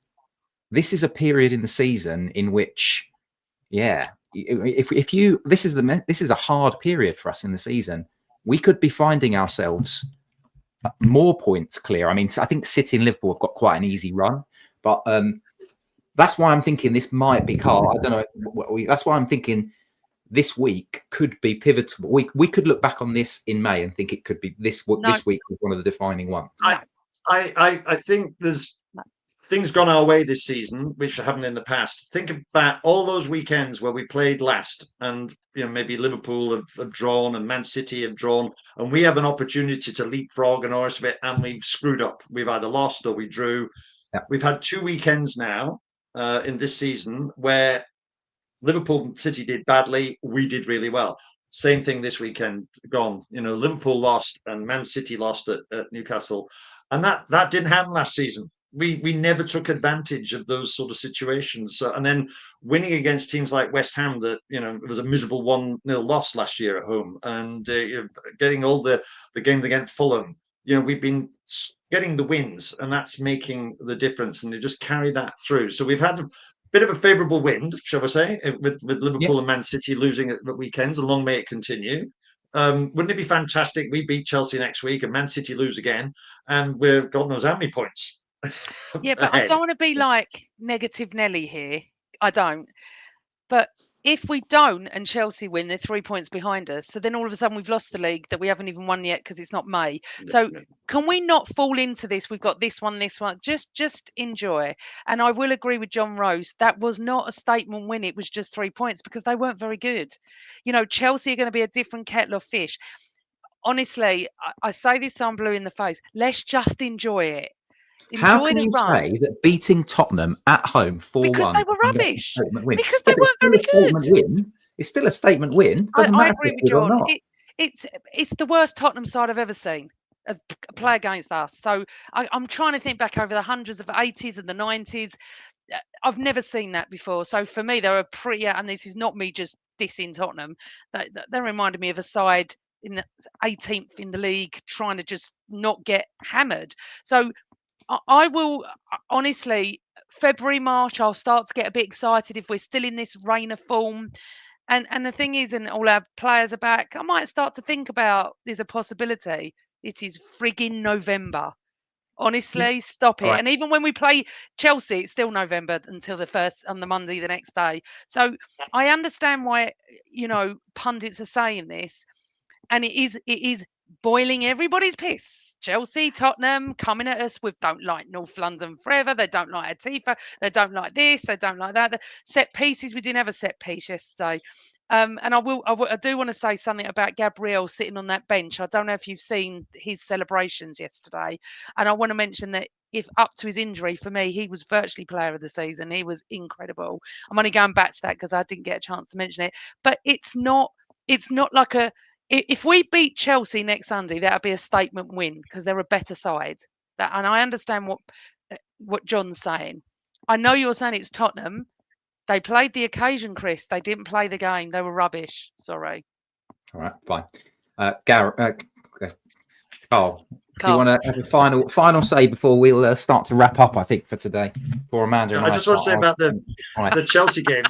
a period in the season in which, this is a hard period for us in the season. We could be finding ourselves more points clear. I mean, I think City and Liverpool have got quite an easy run, but that's why I'm thinking this might be, Carl. I don't know. That's why I'm thinking this week could be pivotal. We could look back on this in May and think it could be this week was one of the defining ones. I think there's things gone our way this season, which haven't in the past. Think about all those weekends where we played last, and maybe Liverpool have drawn and Man City have drawn, and we have an opportunity to leapfrog and all the rest of it, and we've screwed up. We've either lost or we drew. Yeah. We've had 2 weekends now in this season where Liverpool City did badly, we did really well. Same thing this weekend gone. Liverpool lost and Man City lost at Newcastle, and that didn't happen last season. We never took advantage of those sort of situations. So, and then winning against teams like West Ham, that it was a miserable 1-0 loss last year at home, and getting all the games against Fulham. We've been getting the wins, and that's making the difference. And you just carry that through. So we've had a bit of a favourable wind, shall we say, with Liverpool and Man City losing at weekends, and long may it continue. Wouldn't it be fantastic? We beat Chelsea next week and Man City lose again, and we're God knows how many points. Yeah, but I don't want to be like negative Nelly here. I don't. But if we don't and Chelsea win, they're 3 points behind us. So then all of a sudden we've lost the league that we haven't even won yet because it's not May. So can we not fall into this? We've got this one. Just enjoy. And I will agree with John Rose. That was not a statement win. It was just 3 points because they weren't very good. Chelsea are going to be a different kettle of fish. Honestly, I say this till I'm blue in the face. Let's just enjoy it. How can you say that beating Tottenham at home 4-1 because they were rubbish? Because they weren't very good. It's still a statement win. Doesn't matter I agree with John. It's the worst Tottenham side I've ever seen play against us. So I'm trying to think back over the hundreds of 80s and the 90s. I've never seen that before. So for me, they're a pretty, and this is not me just dissing Tottenham. They reminded me of a side in the 18th in the league, trying to just not get hammered. So I will honestly, February, March, I'll start to get a bit excited if we're still in this reign of form. And the thing is, and all our players are back, I might start to think about there's a possibility. It is frigging November. Honestly, stop it. Right. And even when we play Chelsea, it's still November until on the Monday the next day. So I understand why, pundits are saying this. And it is boiling everybody's piss. Chelsea, Tottenham coming at us with don't like North London forever. They don't like Atifa. They don't like this. They don't like that. The set pieces. We didn't have a set piece yesterday. And I do want to say something about Gabriel sitting on that bench. I don't know if you've seen his celebrations yesterday. And I want to mention that if up to his injury, for me, he was virtually player of the season. He was incredible. I'm only going back to that because I didn't get a chance to mention it. But it's not like a. If we beat Chelsea next Sunday, that'll be a statement win because they're a better side. And I understand what John's saying. I know you're saying it's Tottenham. They played the occasion, Chris. They didn't play the game. They were rubbish. Sorry. All right, fine. Carl, do you want to have a final say before we'll start to wrap up? I think for today, for Amanda. I just want to say about the Chelsea game.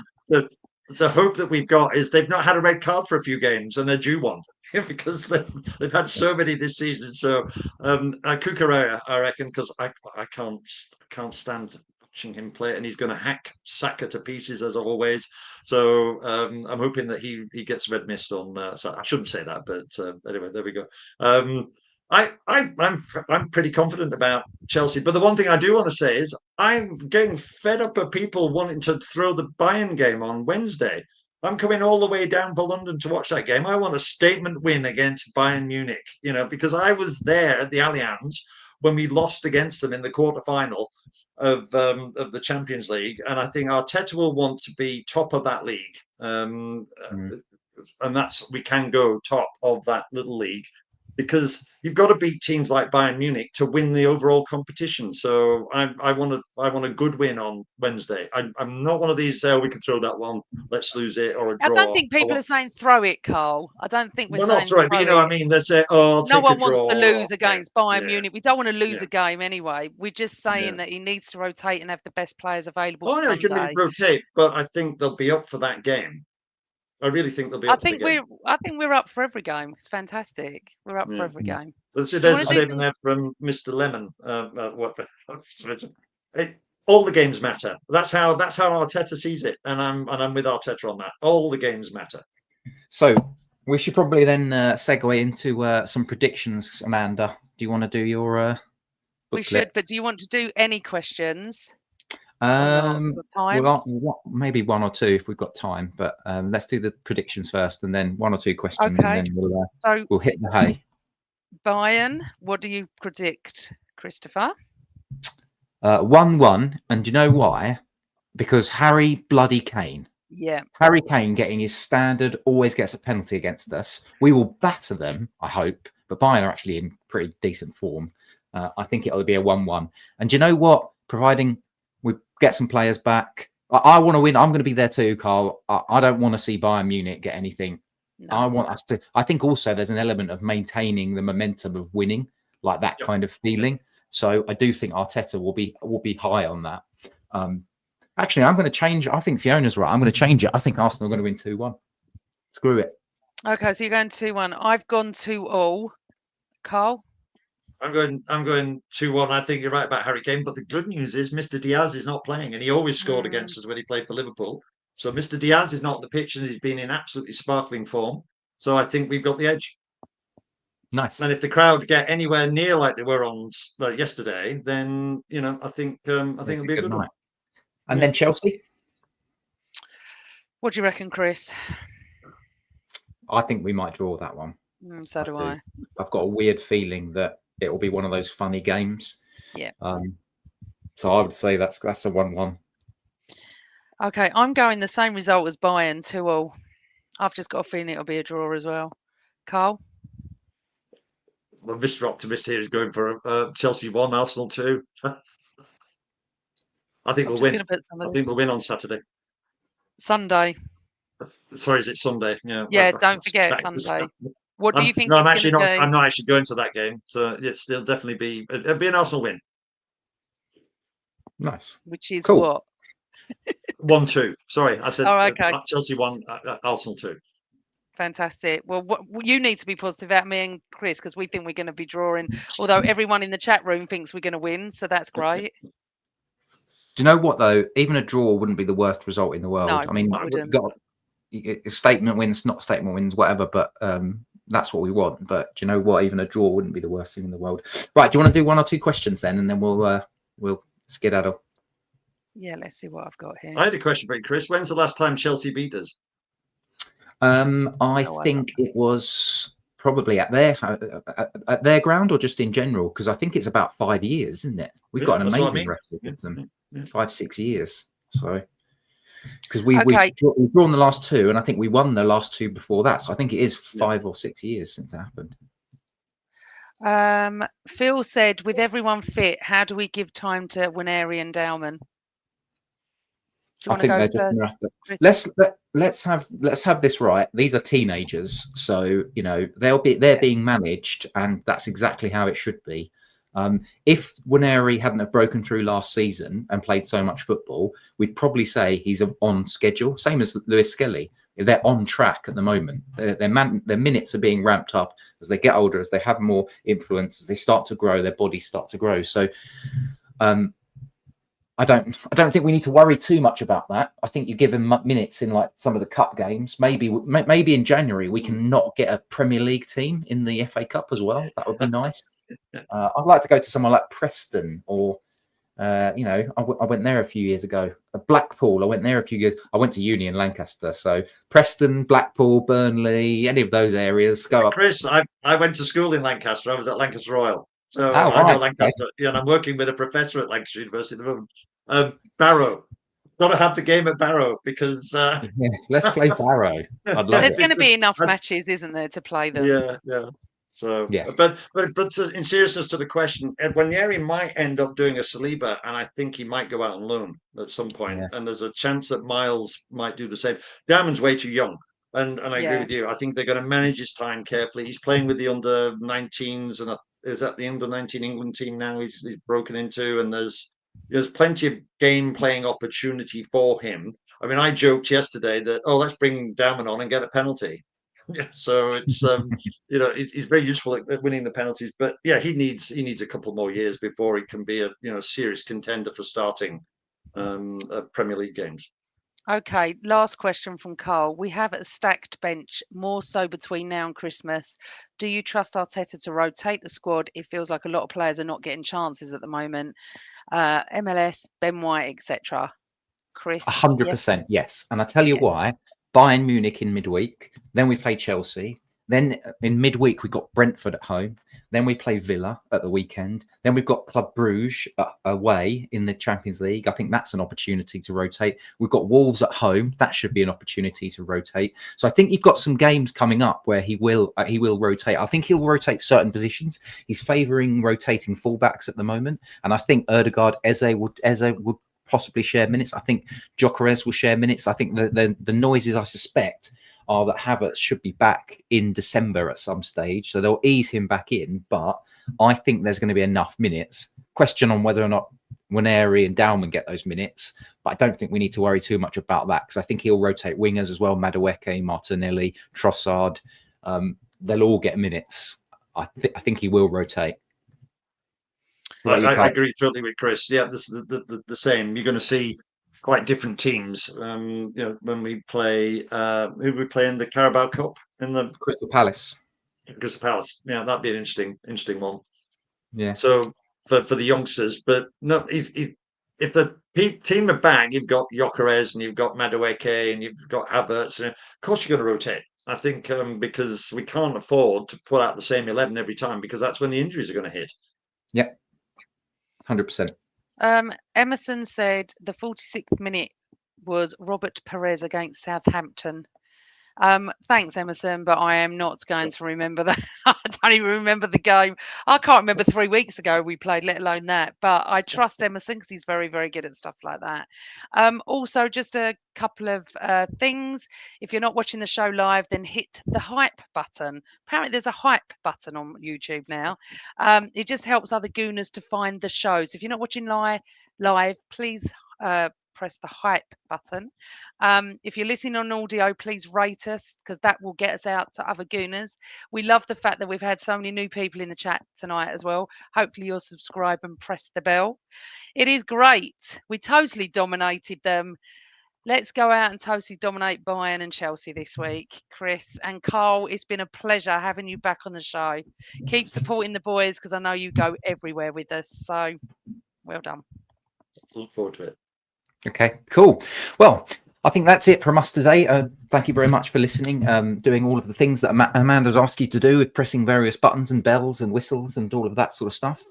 The hope that we've got is they've not had a red card for a few games and they're due one because they've had so many this season. So Cucurella, I reckon, because I can't stand watching him play, and he's going to hack Saka to pieces as always. So I'm hoping that he gets red mist on. So I shouldn't say that, but anyway, there we go. I'm pretty confident about Chelsea, but the one thing I do want to say is I'm getting fed up of people wanting to throw the Bayern game on Wednesday. I'm coming all the way down for London to watch that game. I want a statement win against Bayern Munich, because I was there at the Allianz when we lost against them in the quarterfinal of the Champions League, and I think Arteta will want to be top of that league, and we can go top of that little league. Because you've got to beat teams like Bayern Munich to win the overall competition. So I want a good win on Wednesday. I'm not one of these. We can throw that one. Let's lose it or a draw. I don't think people are saying throw it, Carl. I don't think we're saying not throw it. But what I mean. They say, "Oh, no one take a draw." wants to lose against Bayern Munich. We don't want to lose a game anyway. We're just saying that he needs to rotate and have the best players available. Oh no, he can rotate, but I think they'll be up for that game. I really think they'll be up for the game. I think we're up for every game. It's fantastic. We're up for every game. There's a statement there from Mr. Lemon. All the games matter. That's how Arteta sees it, and I'm with Arteta on that. All the games matter. So we should probably then segue into some predictions. Amanda, do you want to do your We booklet? should, but do you want to do any questions? Time? Well, maybe one or two if we've got time, but let's do the predictions first, and then one or two questions, Okay. and then So, we'll hit the hay. Bayern, what do you predict, Christopher? 1-1, and do you know why? Because Harry bloody Kane. Yeah. Harry Kane getting his standard, always gets a penalty against us. We will batter them, I hope, but Bayern are actually in pretty decent form. I think it'll be a 1-1. And do you know what? Providing we get some players back, I want to win. I'm going to be there too, Carl. I don't want to see Bayern Munich get anything. No. I want us to. I think also there's an element of maintaining the momentum of winning, like that kind of feeling. So I do think Arteta will be high on that. Actually, I'm going to change. I think Fiona's right. I'm going to change it. I think Arsenal are going to win 2-1. Screw it. Okay, so you're going 2-1. I've gone 2-2. Carl? I'm going 2-1. I think you're right about Harry Kane, but the good news is Mr. Diaz is not playing, and he always scored against us when he played for Liverpool. So Mr. Diaz is not on the pitch, and he's been in absolutely sparkling form. So I think we've got the edge. Nice. And if the crowd get anywhere near like they were on yesterday, then I think it'll be a good night. And then Chelsea. What do you reckon, Chris? I think we might draw that one. So do I. I've got a weird feeling that it will be one of those funny games. Yeah. So I would say that's a 1-1. Okay, I'm going the same result as Bayern, 2-2. I've just got a feeling it'll be a draw as well. Carl? Well, Mr. Optimist here is going for Chelsea 1, Arsenal 2. I think we'll win. I think we'll win on Saturday. Sunday. Sorry, is it Sunday? Yeah. Yeah, don't forget Sunday. What do you think? No, I'm actually not. I'm not actually going to that game, so it'll definitely be. It'll be an Arsenal win. Nice. Which is cool. What? 1-2. Sorry, I said okay. Chelsea 1, Arsenal 2. Fantastic. Well, you need to be positive about me and Chris because we think we're going to be drawing. Although everyone in the chat room thinks we're going to win, so that's great. Do you know what though? Even a draw wouldn't be the worst result in the world. No, I mean, a statement wins, not statement wins, whatever. But that's what we want. But do you know what? Even a draw wouldn't be the worst thing in the world. Right? Do you want to do one or two questions then, and then we'll skedaddle. Yeah, let's see what I've got here. I had a question for you, Chris. When's the last time Chelsea beat us? I think it was probably at their ground or just in general, because I think it's about 5 years, isn't it? We've got an amazing record with them, 5-6 years. So because we've drawn the last two, and I think we won the last two before that. So I think it is 5 or 6 years since it happened. Phil said, with everyone fit, how do we give time to Winery and Dowman? I think they're just going to have to. Let's have this right. These are teenagers, so they're being managed, and that's exactly how it should be. If Winery hadn't have broken through last season and played so much football, we'd probably say he's on schedule. Same as Lewis Skelly. They're on track at the moment. Their minutes are being ramped up as they get older, as they have more influence, as they start to grow, their bodies start to grow. So I don't think we need to worry too much about that. I think you give him minutes in like some of the cup games. Maybe in January we can not get a Premier League team in the FA Cup as well. That would be nice. I'd like to go to someone like Preston or I went there a few years ago. Blackpool, I went there a few years. I went to uni in Lancaster, so Preston, Blackpool, Burnley, any of those areas. Go up. Chris, I went to school in Lancaster. I was at Lancaster Royal, so I know Lancaster. Okay. Yeah, and I'm working with a professor at Lancaster University at the moment. Barrow. Got to have the game at Barrow because let's play Barrow. There's going to be enough matches, isn't there, to play them? Yeah. So, yeah. But in seriousness to the question, Wanieri might end up doing a Saliba, and I think he might go out on loan at some point. Yeah. And there's a chance that Miles might do the same. Diamond's way too young, and I agree with you. I think they're going to manage his time carefully. He's playing with the under-19s, and is that the under-19 England team now? He's broken into, and there's plenty of game playing opportunity for him. I mean, I joked yesterday that let's bring Diamond on and get a penalty. Yeah, so it's he's very useful at winning the penalties, but yeah, he needs a couple more years before he can be a serious contender for starting Premier League games. Okay, last question from Carl. We have a stacked bench, more so between now and Christmas. Do you trust Arteta to rotate the squad? It feels like a lot of players are not getting chances at the moment. MLS, Ben White, etc. Chris, 100% yes. yes. And I tell you Yeah. why. Bayern Munich in midweek, then we play Chelsea. Then in midweek, we got Brentford at home. Then we play Villa at the weekend. Then we've got Club Bruges away in the Champions League. I think that's an opportunity to rotate. We've got Wolves at home. That should be an opportunity to rotate. So I think you've got some games coming up where he will rotate. I think he'll rotate certain positions. He's favouring rotating fullbacks at the moment, and I think Ødegaard, Eze would possibly share minutes. I think Gyökeres will share minutes. I think the noises, I suspect, are that Havertz should be back in December at some stage, so they'll ease him back in. But I think there's going to be enough minutes. Question on whether or not Nwaneri and Dalman get those minutes, but I don't think we need to worry too much about that, because I think he'll rotate wingers as well. Madueke, Martinelli, Trossard, they'll all get minutes. I think he will rotate. I agree totally with Chris. Yeah, this is the same. You're going to see quite different teams. When we play, who we play in the Carabao Cup in the Crystal Palace. Crystal Palace. Yeah, that'd be an interesting one. Yeah. So for the youngsters, but no, if the team are bang, you've got Gyökeres and you've got Madueke and you've got Havertz. Of course, you're going to rotate. I think because we can't afford to put out the same 11 every time, because that's when the injuries are going to hit. Yep. 100%. Emerson said the 46th minute was Robert Perez against Southampton. Thanks, Emerson, but I am not going to remember that. I don't even remember the game. I can't remember 3 weeks ago we played, let alone that. But I trust Emerson because he's very, very good at stuff like that. Also, just a couple of things. If you're not watching the show live, then hit the hype button. Apparently, there's a hype button on YouTube now. It just helps other Gooners to find the show. So if you're not watching live, please press the hype button. If you're listening on audio, please rate us, because that will get us out to other Gooners. We love the fact that we've had so many new people in the chat tonight as well. Hopefully you'll subscribe and press the bell. It is great. We totally dominated them. Let's go out and totally dominate Bayern and Chelsea this week. Chris and Carl, it's been a pleasure having you back on the show. Keep supporting the boys, because I know you go everywhere with us. So well done. Look forward to it. Okay, cool. Well, I think that's it from us today. Thank you very much for listening, doing all of the things that Amanda's asked you to do, with pressing various buttons and bells and whistles and all of that sort of stuff.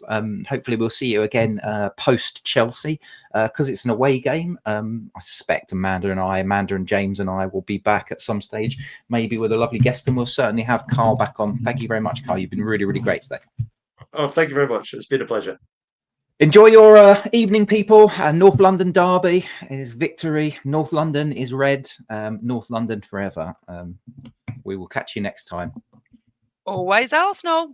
Hopefully we'll see you again post Chelsea, because it's an away game. I suspect Amanda and James and I will be back at some stage, maybe with a lovely guest, and we'll certainly have Carl back on. Thank you very much, Carl. You've been really, really great today. Oh, thank you very much. It's been a pleasure. Enjoy your evening, people. North London derby is victory. North London is red. North London forever. We will catch you next time. Always Arsenal.